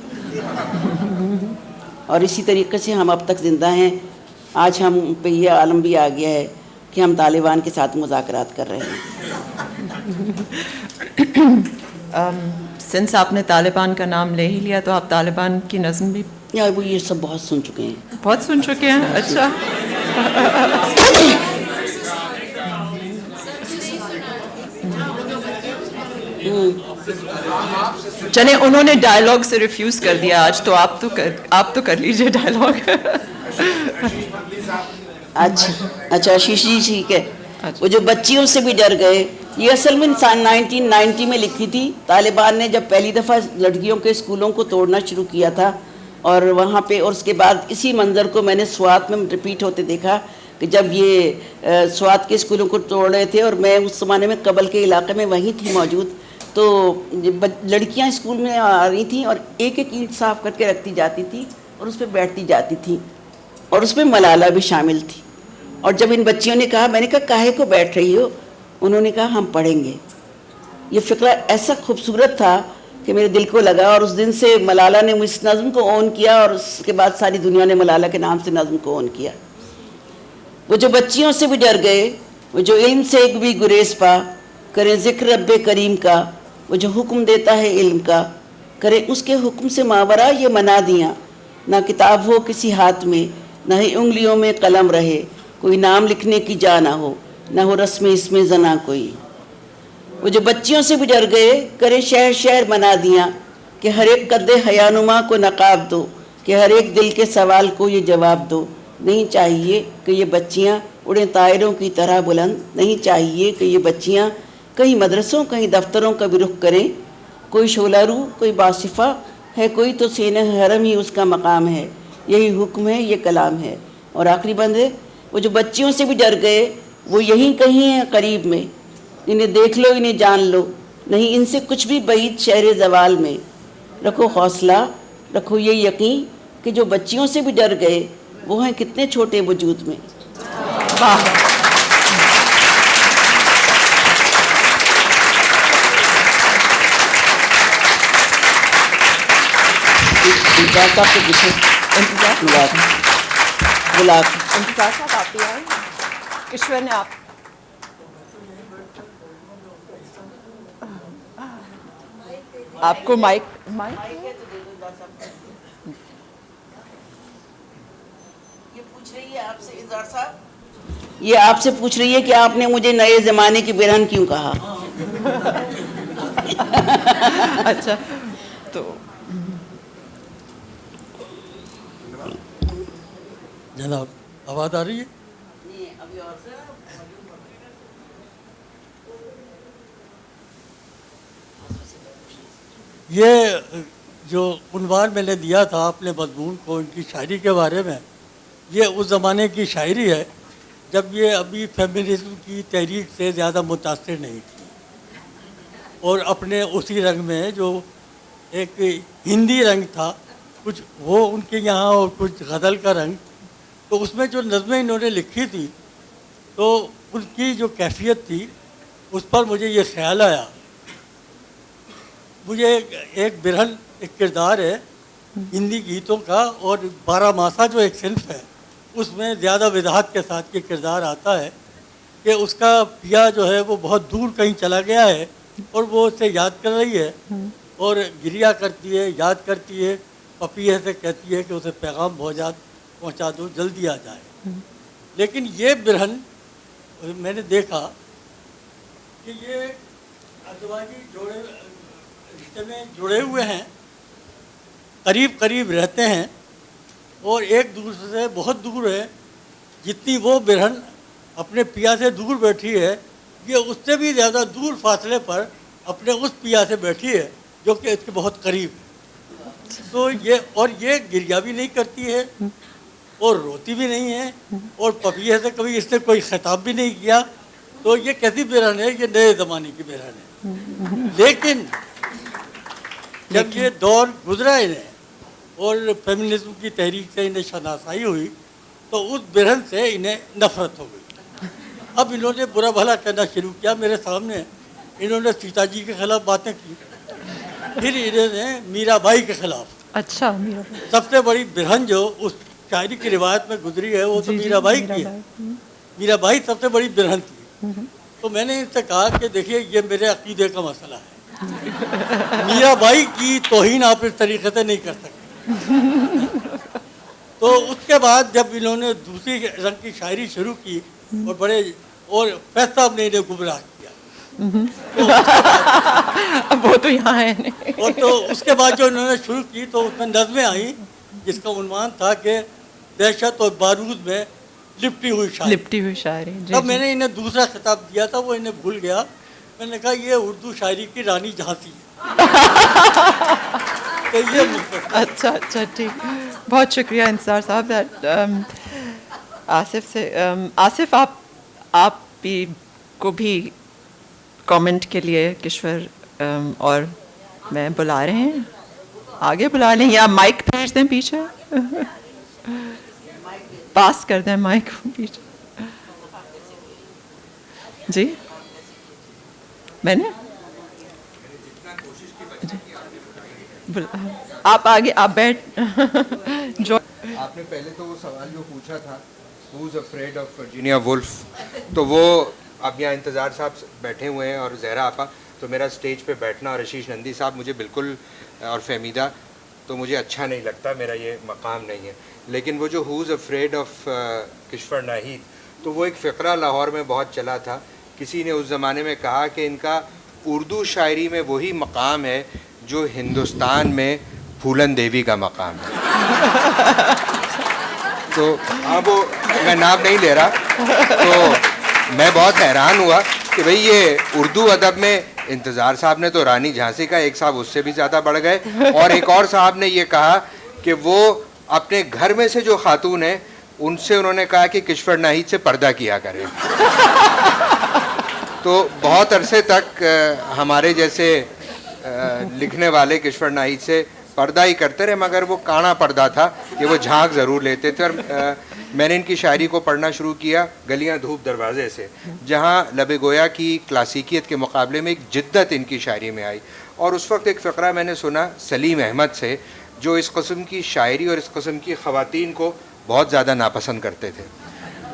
اور اسی طریقے سے ہم اب تک زندہ ہیں. آج ہم پہ یہ عالم بھی آ گیا ہے کہ ہم طالبان کے ساتھ مذاکرات کر رہے ہیں. سنس آپ نے طالبان کا نام لے ہی لیا تو آپ طالبان کی نظم بھی یا وہ یہ سب بہت سن چکے ہیں. بہت سن چکے ہیں. اچھا. چلیں انہوں نے ڈائلاگ سے ریفیوز کر دیا آج, تو آپ تو کر لیجئے ڈائلاگ. اچھا آشیش جی ٹھیک ہے. وہ جو بچیوں سے بھی ڈر گئے, یہ اصل میں 1990 میں لکھی تھی. طالبان نے جب پہلی دفعہ لڑکیوں کے اسکولوں کو توڑنا شروع کیا تھا, اور وہاں پہ, اور اس کے بعد اسی منظر کو میں نے سوات میں ریپیٹ ہوتے دیکھا کہ جب یہ سوات کے اسکولوں کو توڑ رہے تھے, اور میں اس زمانے میں قبل کے علاقے میں وہیں تھی موجود, تو لڑکیاں اسکول میں آ رہی تھیں اور ایک ایک اینٹ صاف کر کے رکھتی جاتی تھی اور اس پہ بیٹھتی جاتی تھی, اور اس میں ملالہ بھی شامل تھی. اور جب ان بچیوں نے کہا, میں نے کہا کاہے کو بیٹھ رہی ہو, انہوں نے کہا ہم پڑھیں گے. یہ فقرہ ایسا خوبصورت تھا کہ میرے دل کو لگا, اور اس دن سے ملالہ نے اس نظم کو اون کیا, اور اس کے بعد ساری دنیا نے ملالہ کے نام سے نظم کو اون کیا. وہ جو بچیوں سے بھی ڈر گئے, وہ جو علم سے ایک بھی گریز پا, کریں ذکر رب کریم کا, وہ جو حکم دیتا ہے علم کا, کریں اس کے حکم سے ماورا یہ منا دیاں. نہ کتاب ہو کسی ہاتھ میں, نہ ہی انگلیوں میں قلم رہے, کوئی نام لکھنے کی جا نہ ہو, نہ ہو رسم اس میں زنا کوئی. وہ جو بچیوں سے بھی ڈر گئے, کرے شہر شہر بنا دیاں, کہ ہر ایک قد حیانما کو نقاب دو, کہ ہر ایک دل کے سوال کو یہ جواب دو. نہیں چاہیے کہ یہ بچیاں اڑیں طائروں کی طرح بلند, نہیں چاہیے کہ یہ بچیاں کہیں مدرسوں کہیں دفتروں کا بھی رخ کریں. کوئی شعلہ رو کوئی باصفہ ہے, کوئی تو سینہ حرم ہی اس کا مقام ہے, یہی حکم ہے یہ کلام ہے. اور آخری بند ہے, وہ جو بچیوں سے بھی ڈر گئے, وہ یہیں کہیں ہیں قریب میں, انہیں دیکھ لو انہیں جان لو, نہیں ان سے کچھ بھی بعید شہر زوال میں. رکھو حوصلہ رکھو یہ یقین کہ جو بچیوں سے بھی ڈر گئے, وہ ہیں کتنے چھوٹے وجود میں. کشور نے آپ کو مائک یہ آپ سے پوچھ رہی ہے کہ آپ نے مجھے نئے زمانے کی برہن کیوں کہا. اچھا تو جناب آواز آ رہی ہے؟ یہ جو عنوان میں نے دیا تھا اپنے مضمون کو ان کی شاعری کے بارے میں, یہ اس زمانے کی شاعری ہے جب یہ ابھی فیمنزم کی تحریک سے زیادہ متاثر نہیں تھی, اور اپنے اسی رنگ میں جو ایک ہندی رنگ تھا کچھ وہ ان کے یہاں, اور کچھ غزل کا رنگ. تو اس میں جو نظمیں انہوں نے لکھی تھی تو ان کی جو کیفیت تھی اس پر مجھے یہ خیال آیا, مجھے ایک برہن ایک کردار ہے ہندی گیتوں کا, اور 12 ماسا جو ایک صنف ہے اس میں زیادہ وضاحت کے ساتھ یہ کردار آتا ہے کہ اس کا پیا جو ہے وہ بہت دور کہیں چلا گیا ہے, اور وہ اسے یاد کر رہی ہے, اور گریا کرتی ہے, یاد کرتی ہے, پپیے سے کہتی ہے کہ اسے پیغام پہنچا دو, جلدی آ جائے. لیکن یہ برہن میں نے دیکھا کہ یہ ازدواجی رشتے میں جڑے ہوئے ہیں, قریب قریب رہتے ہیں, اور ایک دوسرے سے بہت دور ہے. جتنی وہ برہن اپنے پیا سے دور بیٹھی ہے, یہ اس سے بھی زیادہ دور فاصلے پر اپنے اس پیا سے بیٹھی ہے جو کہ اس کے بہت قریب ہے. تو یہ گریا بھی نہیں کرتی ہے اور روتی بھی نہیں ہے, اور پپیے سے کبھی اس نے کوئی خطاب بھی نہیں کیا. تو یہ کیسی برہن ہے؟ یہ نئے زمانے کی برہن ہے. لیکن جب یہ دور گزرا انہیں اور فیمنزم کی تحریک سے انہیں شناسائی ہوئی تو اس برہن سے انہیں نفرت ہو گئی. اب انہوں نے برا بھلا کہنا شروع کیا میرے سامنے. انہوں نے سیتا جی کے خلاف باتیں کی, پھر انہوں نے میرا بائی کے خلاف. اچھا, سب سے بڑی برہن جو اس شاعری کی روایت میں گزری ہے وہ تو میرا بائی کی ہے. میرا بھائی سب سے بڑی برہن تھی. تو میں نے ان سے کہا کہ دیکھیے یہ میرے عقیدے کا مسئلہ ہے, میرا بھائی کی توہین آپ اس طریقے سے نہیں کر سکتے. تو اس کے بعد جب انہوں نے دوسری رنگ کی شاعری شروع کی اور بڑے اور فیض صاحب نے انہیں گمراہ کیا. وہ تو یہاں ہے نہیں. اور تو اس کے بعد جو انہوں نے شروع کی تو اس میں نظمیں آئیں جس کا عنوان تھا کہ دہشت اور بارود میں لپٹی ہوئی شاعری. لپٹی ہوئی شاعری. جی تب میں نے انہیں دوسرا خطاب دیا تھا, وہ انہیں بھول گیا. میں نے کہا یہ اردو شاعری کی رانی جھانسی ہے. تو یہ مختصر. اچھا اچھا ٹھیک. بہت شکریہ انتصار صاحب. آصف سے آصف آپ بھی کو بھی کامنٹ کے لیے کشور اور میں بلا رہے ہیں, آگے بلا لیں یا مائک بھیج دیں پیچھے, پاس کر دیں مائک پیچھے. جی میں نے آپ آگے آپ بیٹھ جو آپ نے پہلے تو وہ سوال جو پوچھا تھا Who's afraid of Virginia Woolf, تو وہ اب یہاں انتظار صاحب بیٹھے ہوئے ہیں اور زہرا آپا, تو میرا سٹیج پہ بیٹھنا اور آشیش نندی صاحب مجھے بالکل اور فہمیدہ تو مجھے اچھا نہیں لگتا, میرا یہ مقام نہیں ہے. لیکن وہ جو Who's afraid of کشور ناہید, تو وہ ایک فقرہ لاہور میں بہت چلا تھا. کسی نے اس زمانے میں کہا کہ ان کا اردو شاعری میں وہی مقام ہے جو ہندوستان میں پھولن دیوی کا مقام ہے. تو اب وہ میں نام نہیں لے رہا, تو میں بہت حیران ہوا کہ بھئی یہ اردو ادب میں انتظار صاحب نے تو رانی جھانسی کا, ایک صاحب اس سے بھی زیادہ بڑھ گئے, اور ایک اور صاحب نے یہ کہا کہ وہ اپنے گھر میں سے جو خاتون ہیں ان سے انہوں نے کہا کہ کشور ناہید سے پردہ کیا کرے. تو بہت عرصے تک ہمارے جیسے لکھنے والے کشور ناہید سے پردہ ہی کرتے رہے, مگر وہ کانا پردہ تھا کہ وہ جھانک ضرور لیتے تھے. اور میں نے ان کی شاعری کو پڑھنا شروع کیا گلیاں دھوپ دروازے سے, جہاں لب گویا کی کلاسیکیت کے مقابلے میں ایک جدت ان کی شاعری میں آئی. اور اس وقت ایک فقرہ میں نے سنا سلیم احمد سے, جو اس قسم کی شاعری اور اس قسم کی خواتین کو بہت زیادہ ناپسند کرتے تھے.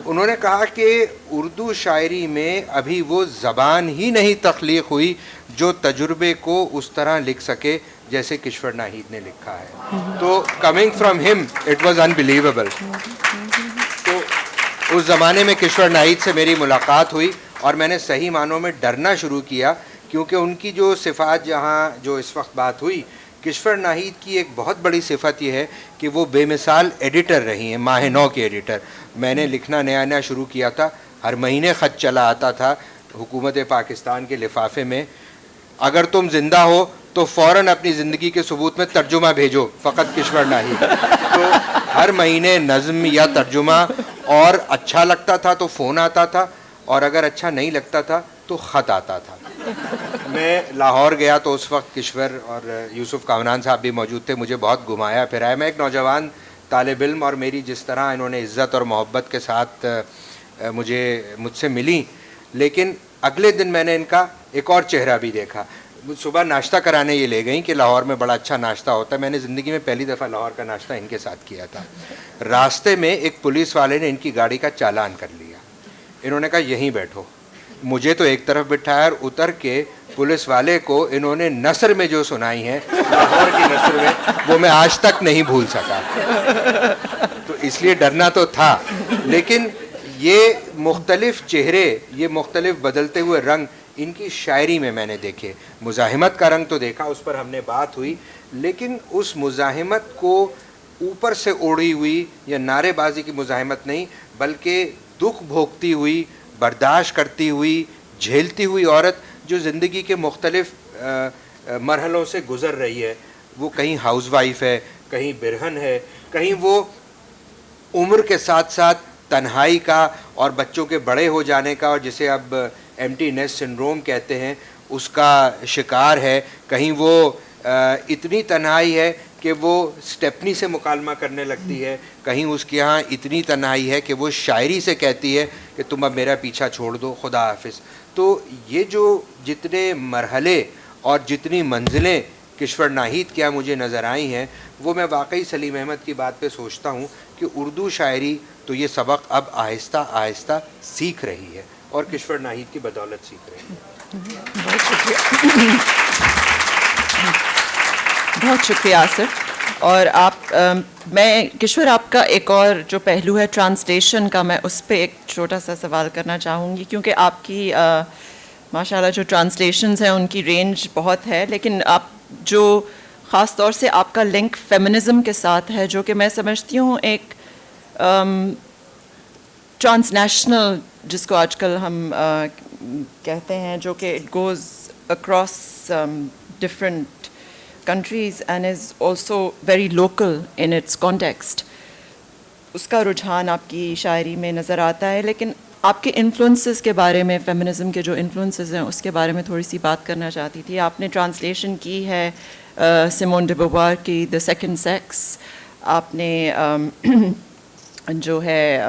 انہوں نے کہا کہ اردو شاعری میں ابھی وہ زبان ہی نہیں تخلیق ہوئی جو تجربے کو اس طرح لکھ سکے جیسے کشور ناہید نے لکھا ہے. تو کمنگ فرام ہم اٹ واز انبلیویبل. تو اس زمانے میں کشور ناہید سے میری ملاقات ہوئی اور میں نے صحیح معنوں میں ڈرنا شروع کیا, کیونکہ ان کی جو صفات جہاں جو اس وقت بات ہوئی, کشور ناہید کی ایک بہت بڑی صفت یہ ہے کہ وہ بے مثال ایڈیٹر رہی ہیں, ماہ نو کے ایڈیٹر. میں نے لکھنا نیا نیا شروع کیا تھا, ہر مہینے خط چلا آتا تھا حکومت پاکستان کے لفافے میں, اگر تم زندہ ہو تو فوراً اپنی زندگی کے ثبوت میں ترجمہ بھیجو, فقط کشور ناہید. تو ہر مہینے نظم یا ترجمہ, اور اچھا لگتا تھا تو فون آتا تھا, اور اگر اچھا نہیں لگتا تھا تو خط آتا تھا. میں لاہور گیا تو اس وقت کشور اور یوسف کامران صاحب بھی موجود تھے, مجھے بہت گھمایا پھرایا. میں ایک نوجوان طالب علم, اور میری جس طرح انہوں نے عزت اور محبت کے ساتھ مجھ سے ملی, لیکن اگلے دن میں نے ان کا ایک اور چہرہ بھی دیکھا. صبح ناشتہ کرانے یہ لے گئیں کہ لاہور میں بڑا اچھا ناشتہ ہوتا ہے. میں نے زندگی میں پہلی دفعہ لاہور کا ناشتہ ان کے ساتھ کیا تھا. راستے میں ایک پولیس والے نے ان کی گاڑی کا چالان کر لیا. انہوں نے کہا یہیں بیٹھو. مجھے تو ایک طرف بٹھایا, اور اتر کے پولیس والے کو انہوں نے نثر میں جو سنائی ہیں لاہور کی نثر میں, وہ میں آج تک نہیں بھول سکا. تو اس لیے ڈرنا تو تھا, لیکن یہ مختلف چہرے, یہ مختلف بدلتے ہوئے رنگ ان کی شاعری میں نے دیکھے. مزاحمت کا رنگ تو دیکھا, اس پر ہم نے بات ہوئی, لیکن اس مزاحمت کو اوپر سے اوڑھی ہوئی یا نعرے بازی کی مزاحمت نہیں, بلکہ دکھ بھوگتی ہوئی, برداشت کرتی ہوئی, جھیلتی ہوئی عورت جو زندگی کے مختلف مرحلوں سے گزر رہی ہے. وہ کہیں ہاؤس وائف ہے, کہیں برہن ہے, کہیں وہ عمر کے ساتھ ساتھ تنہائی کا اور بچوں کے بڑے ہو جانے کا, اور جسے اب ایمٹی نیسٹ سنڈروم کہتے ہیں, اس کا شکار ہے. کہیں وہ اتنی تنہائی ہے کہ وہ سٹیپنی سے مکالمہ کرنے لگتی ہے, کہیں اس کے یہاں اتنی تنہائی ہے کہ وہ شاعری سے کہتی ہے کہ تم اب میرا پیچھا چھوڑ دو, خدا حافظ. تو یہ جو جتنے مرحلے اور جتنی منزلیں کشور ناہید کیا مجھے نظر آئی ہیں, وہ میں واقعی سلیم احمد کی بات پہ سوچتا ہوں کہ اردو شاعری تو یہ سبق اب آہستہ آہستہ سیکھ رہی ہے اور کشور ناہید کی بدولت سیکھ رہی ہے. بہت شکریہ. بہت شکریہ آصف. اور آپ میں کشور آپ کا ایک اور جو پہلو ہے ٹرانسلیشن کا، میں اس پہ ایک چھوٹا سا سوال کرنا چاہوں گی، کیونکہ آپ کی ماشاء اللہ جو ٹرانسلیشنز ہیں ان کی رینج بہت ہے، لیکن آپ جو خاص طور سے آپ کا لنک فیمنزم کے ساتھ ہے، جو کہ میں سمجھتی ہوں ایک ٹرانس نیشنل، جس کو آج کل ہم کہتے ہیں، جو کہ it goes across different countries and is also very local in its context. اس کا رجحان آپ کی شاعری میں نظر آتا ہے، لیکن آپ کے انفلوئنسز کے بارے میں، فیمنزم کے جو انفلوئنسز ہیں اس کے بارے میں تھوڑی سی بات کرنا چاہتی تھی. آپ نے ٹرانسلیشن کی ہے سیمون ڈی بووار کی دی سیکنڈ سیکس، آپ نے جو ہے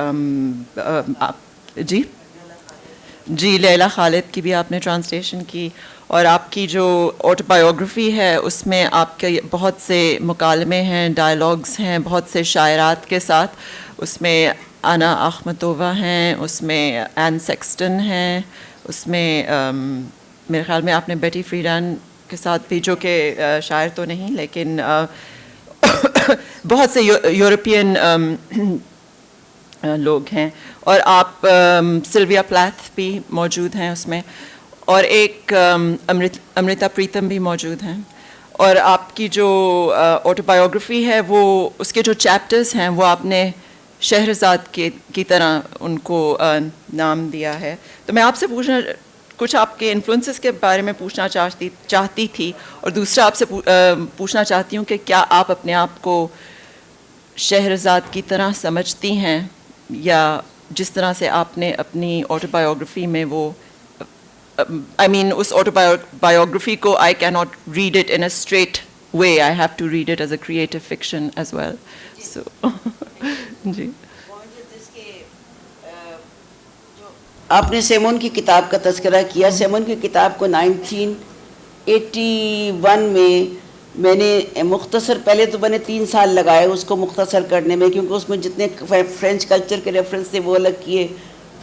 جی لیلا خالد کی بھی آپ نے ٹرانسلیشن کی، اور آپ کی جو آٹوبایوگرافی ہے اس میں آپ کے بہت سے مکالمے ہیں، ڈائلاگز ہیں بہت سے شاعرات کے ساتھ. اس میں آنا اخمتووا ہیں، اس میں این سیکسٹن ہیں، اس میں میرے خیال میں آپ نے بیٹی فریڈان کے ساتھ بھی، جو کہ شاعر تو نہیں لیکن بہت سے یورپین لوگ ہیں، اور آپ سلویا پلیتھ بھی موجود ہیں اس میں، اور ایک امرتا پریتم بھی موجود ہیں. اور آپ کی جو آٹوبایوگرافی ہے وہ اس کے جو چیپٹرز ہیں وہ آپ نے شہرزاد کی طرح ان کو نام دیا ہے. تو میں آپ سے کچھ آپ کے انفلوئنسز کے بارے میں پوچھنا چاہتی تھی، اور دوسرا آپ سے پوچھنا چاہتی ہوں کہ کیا آپ اپنے آپ کو شہرزاد کی طرح سمجھتی ہیں، یا جس طرح سے آپ نے اپنی آٹوبایوگرافی میں وہ اس آٹوبایوگرافی کو I cannot read it in a straight way. I have to read it as a creative fiction as well. So, جی. آپ نے سیمون کی کتاب کا تذکرہ کیا. سیمون کی کتاب کو 1981 میں نے مختصر، پہلے تو میں نے 3 سال لگائے اس کو مختصر کرنے میں، کیونکہ اس میں جتنے فرینچ کلچر کے ریفرنس تھے وہ الگ کیے،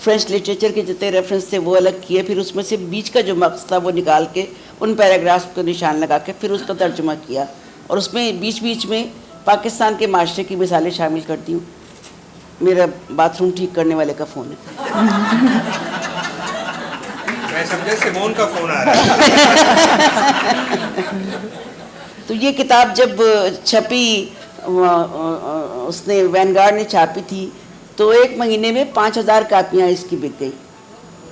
فرینچ لٹریچر کے جتنے ریفرنس تھے وہ الگ کیے، پھر اس میں سے بیچ کا جو مقصد تھا وہ نکال کے ان پیراگرافس کو نشان لگا کے پھر اس کا ترجمہ کیا، اور اس میں بیچ میں پاکستان کے معاشرے کی مثالیں شامل کرتی ہوں. میرا باتھ روم ٹھیک کرنے والے کا فون ہے. میں سمجھا سیمون کا فون آ رہا ہے. تو یہ کتاب جب چھپی، اس نے وینگارڈ نے چھاپی تھی، تو 1 مہینے میں 5000 کاپیاں اس کی بک گئی.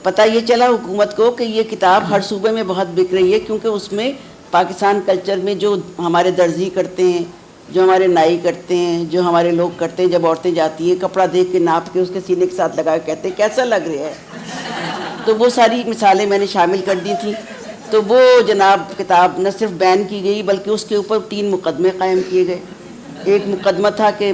پتہ یہ چلا حکومت کو کہ یہ کتاب ہر صوبے میں بہت بک رہی ہے، کیونکہ اس میں پاکستان کلچر میں جو ہمارے درزی کرتے ہیں، جو ہمارے نائی کرتے ہیں، جو ہمارے لوگ کرتے ہیں، جب عورتیں جاتی ہیں کپڑا دیکھ کے ناپ کے اس کے سینے کے ساتھ لگا کے کہتے ہیں کیسا لگ رہا ہے، تو وہ ساری مثالیں میں نے شامل کر دی تھیں. تو وہ جناب کتاب نہ صرف بین کی گئی بلکہ اس کے اوپر 3 مقدمے قائم کیے گئے. ایک مقدمہ تھا کہ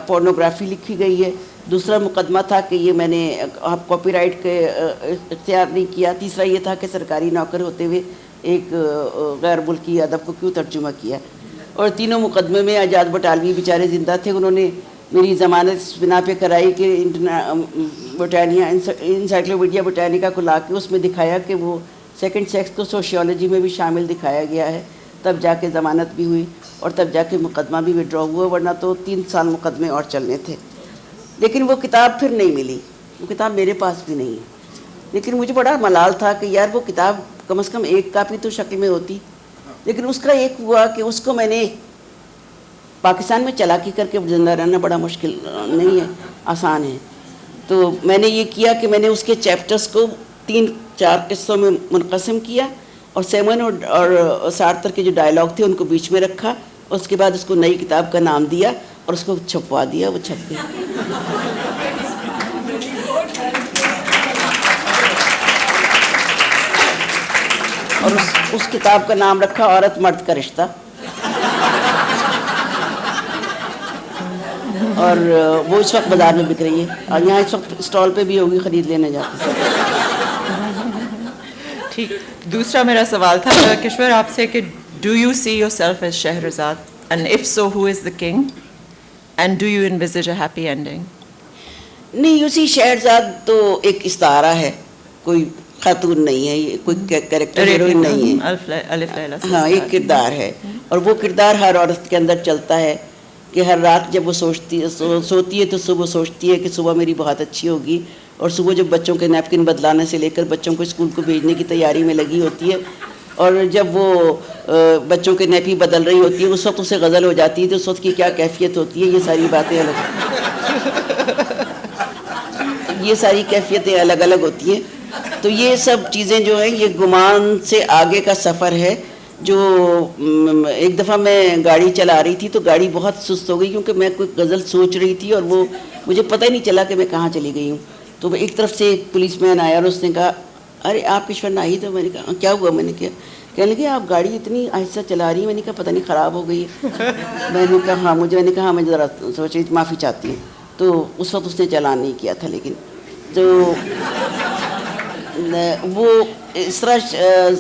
پورنوگرافی لکھی گئی ہے، دوسرا مقدمہ تھا کہ یہ میں نے کاپی رائٹ کے اختیار نہیں کیا، تیسرا یہ تھا کہ سرکاری نوکر ہوتے ہوئے ایک غیر ملکی ادب کو کیوں ترجمہ کیا. اور تینوں مقدمے میں اعجاز بٹالوی بیچارے زندہ تھے، انہوں نے میری ضمانت اس بنا پہ کرائی کہ بریٹانیہ انسائکلوپیڈیا بریٹانیکا کو لا کے اس میں دکھایا کہ وہ سیکنڈ سیکس کو سوشیولوجی میں بھی شامل دکھایا گیا ہے، تب جا کے ضمانت بھی ہوئی اور تب جا کے مقدمہ بھی وڈرا ہوا، ورنہ تو 3 سال مقدمے اور چلنے تھے. لیکن وہ کتاب پھر نہیں ملی، وہ کتاب میرے پاس بھی نہیں ہے. لیکن مجھے بڑا ملال تھا کہ یار وہ کتاب کم از کم 1 کاپی تو شکل میں ہوتی. لیکن اس کا ایک ہوا کہ اس کو میں نے پاکستان میں چلاکی کر کے زندہ رہنا بڑا مشکل نہیں ہے، آسان ہے. تو میں نے یہ کیا کہ میں نے اس کے چیپٹرز کو 3-4 قصوں میں منقسم کیا، اور سیمون اور سارتر کے جو ڈائلاگ تھے ان کو بیچ میں رکھا، اور اس کے بعد اس کو نئی کتاب کا نام دیا اور اس کو چھپوا دیا، وہ چھپ گئی. اور اس کتاب کا نام رکھا عورت مرد کا رشتہ. اور وہ اس وقت بازار میں بک رہی ہے، اور یہاں اس وقت اسٹال پہ بھی ہوگی، خرید لینے جاتے. ٹھیک. دوسرا میرا سوال تھا کشور آپ سے کہ do you see yourself as Shahrzad, and if so who is the king, and do you envisage a happy ending? نہیں یوسی شہرزاد تو ایک استعارہ ہے, کوئی خاتون نہیں ہے, یہ کوئی کریکٹر ہیروئن نہیں ہے, الف لیلا ہاں ایک کردار ہے, اور وہ کردار ہر عورت کے اندر چلتا ہے کہ ہر رات جب وہ سوتی ہے تو صبح سوچتی ہے کہ صبح میری بہت اچھی ہوگی, اور صبح جب بچوں کے نیپکن بدلانے سے لے کر بچوں کو اسکول کو بھیجنے کی تیاری میں لگی ہوتی ہے, اور جب وہ بچوں کے نیپی بدل رہی ہوتی ہے اس وقت اسے غزل ہو جاتی ہے, تو اس وقت کی کیا کیفیت ہوتی ہے, یہ ساری باتیں یہ ساری کیفیتیں الگ الگ ہوتی ہیں. تو یہ سب چیزیں جو ہیں یہ گمان سے آگے کا سفر ہے. جو ایک دفعہ میں گاڑی چلا رہی تھی تو گاڑی بہت سست ہو گئی, کیونکہ میں کوئی غزل سوچ رہی تھی اور وہ مجھے پتہ ہی نہیں چلا کہ میں کہاں چلی گئی ہوں. تو ایک طرف سے ایک پولیس مین آیا اور اس نے کہا ارے آپ کشور ناہید ہو. میں نے کہا کیا ہوا, میں نے کہا, کہنے لگے آپ گاڑی اتنی آہستہ چلا رہی ہیں. میں نے کہا پتہ نہیں خراب ہو گئی ہے. میں نے کہا ہاں میں نے کہا ہاں میں ذرا سوچ رہی معافی چاہتی ہوں. تو اس وقت اس نے چالان نہیں کیا تھا, لیکن تو وہ اس طرح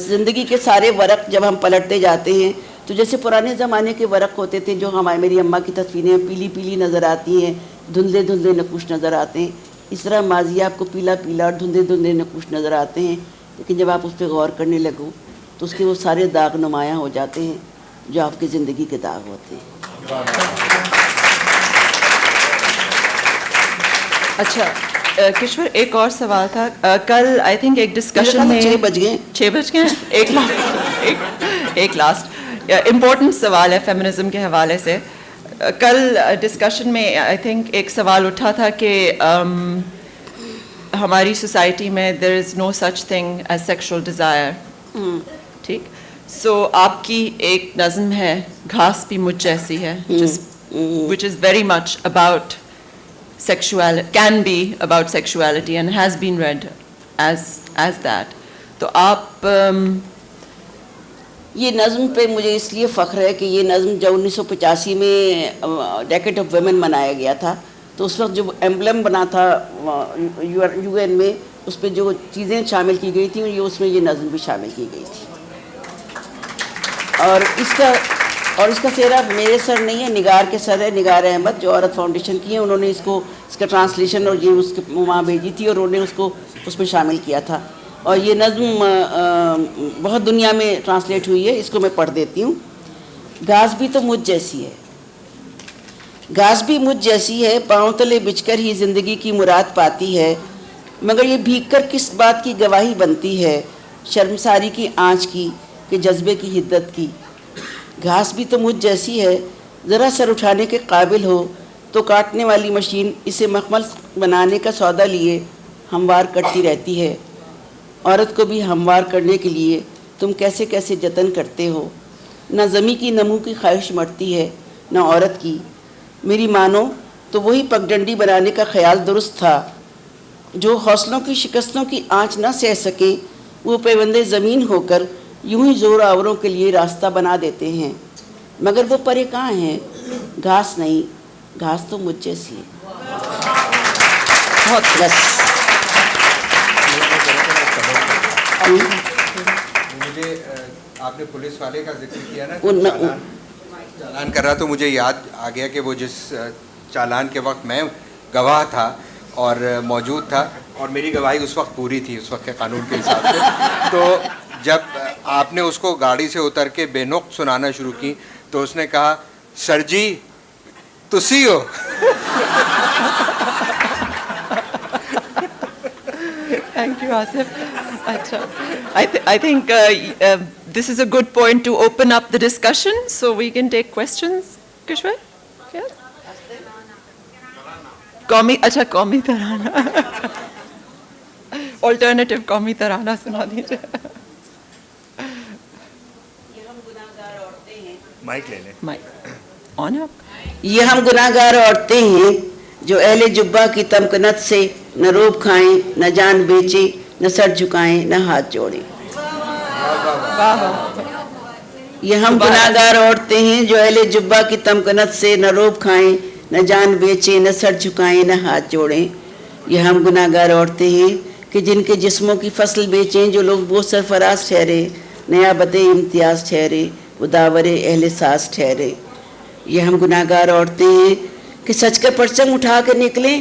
زندگی کے سارے ورق جب ہم پلٹتے جاتے ہیں تو جیسے پرانے زمانے کے ورق ہوتے تھے جو میری اماں کی تصویریں پیلی پیلی نظر آتی ہیں, دھندلے دھندلے نقوش نظر آتے ہیں, اس طرح ماضی آپ کو پیلا پیلا اور دھندلے دھندلے نقوش نظر آتے ہیں. لیکن جب آپ اس پہ غور کرنے لگو تو اس کے وہ سارے داغ نمایاں ہو جاتے ہیں جو آپ کی زندگی کے داغ ہوتے ہیں. اچھا کشور, ایک اور سوال تھا. کل آئی تھنک ایک ڈسکشن میں 6 بج گئے. 6 بج گئے. ایک لاسٹ امپورٹنٹ سوال ہے فیمنزم کے حوالے سے. کل ڈسکشن میں آئی تھنک ایک سوال اٹھا تھا کہ ہماری سوسائٹی میں there is no such thing as sexual desire. ٹھیک, سو آپ کی ایک نظم ہے گھاس بھی مجھ جیسی ہے, which is very much about sexuality, can be about sexuality and has been read as that. تو آپ یہ نظم پہ مجھے اس لیے فخر ہے کہ یہ نظم جب 1985 میں ڈیکیڈ آف ویمن منایا گیا تھا تو اس وقت جو ایمبلم بنا تھا یو این میں, اس پہ جو چیزیں شامل کی گئی تھیں اس میں یہ نظم بھی شامل کی گئی تھی. اور اس کا سہرا میرے سر نہیں ہے, نگار کے سر ہے, نگار احمد جو عورت فاؤنڈیشن کی ہے, انہوں نے اس کا ٹرانسلیشن اور یہ اس کے وہاں بھیجی تھی اور انہوں نے اس کو اس میں شامل کیا تھا. اور یہ نظم بہت دنیا میں ٹرانسلیٹ ہوئی ہے, اس کو میں پڑھ دیتی ہوں. گھاس بھی تو مجھ جیسی ہے, گھاس بھی مجھ جیسی ہے, پاؤں تلے بچھ کر ہی زندگی کی مراد پاتی ہے, مگر یہ بھیگ کر کس بات کی گواہی بنتی ہے, شرمساری کی آنچ کی کہ جذبے کی حدت کی. گھاس بھی تو مجھ جیسی ہے, ذرا سر اٹھانے کے قابل ہو تو کاٹنے والی مشین اسے مخمل بنانے کا سودا لیے ہموار کرتی رہتی ہے. عورت کو بھی ہموار کرنے کے لیے تم کیسے کیسے جتن کرتے ہو. نہ زمیں کی نمو کی خواہش مرتی ہے نہ عورت کی. میری مانو تو وہی پگڈنڈی بنانے کا خیال درست تھا. جو حوصلوں کی شکستوں کی آنچ نہ سہ سکیں وہ پیوندے زمین ہو کر یوں ہی زور آوروں کے لیے راستہ بنا دیتے ہیں, مگر وہ پرے کہاں ہیں. گھاس نہیں, گھاس تو مجھ جیسی ہے. بہت بس. مجھے آپ نے پولیس والے کا ذکر کیا نا, چالان کر رہا تو مجھے یاد آ گیا کہ وہ جس چالان کے وقت میں گواہ تھا اور موجود تھا, اور میری گواہی اس وقت پوری تھی اس وقت کے قانون کے حساب سے. تو جب آپ نے اس کو گاڑی سے اتر کے بے نقط سنانا شروع کی تو اس نے کہا سر جی تسی ہو. Thank you, Asif. Achha. I think this is a good point to open up the discussion, so we can take questions. Kishwar? Yes? Qaumi Tarana. Alternative Qaumi Tarana suna dijiye. Mic لے لیں. Mike. On up. یہ ہم گناہ گار عورتیں ہیں جو اہل جبہ کی تمکنت سے نہ روب کھائیں نہ جان بیچیں نہ سر جھکائیں نہ ہاتھ جوڑیں. یہ ہم گناہ گار عورتیں ہیں جو اہل جبہ کی تمکنت سے نہ روب کھائیں نہ جان بیچیں نہ سر جھکائیں نہ ہاتھ جوڑیں. یہ ہم گناہ گار عورتیں ہیں کہ جن کے جسموں کی فصل بیچیں جو لوگ بہت سرفراز ٹھہرے, نیابت امتیاز ٹھہرے, وہ داور اہل ساز ٹھہرے. یہ ہم گناہ گار عورتیں ہیں کہ سچ کا پرچم اٹھا کے نکلیں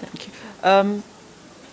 Thank you.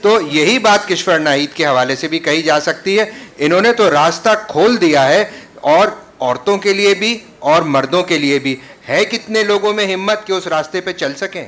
تو یہی بات کشور ناہید کے حوالے سے بھی کہی جا سکتی ہے. انہوں نے تو راستہ کھول دیا ہے, اور عورتوں کے لیے بھی اور مردوں کے لیے بھی. ہے کتنے لوگوں میں ہمت کہ اس راستے پہ چل سکیں؟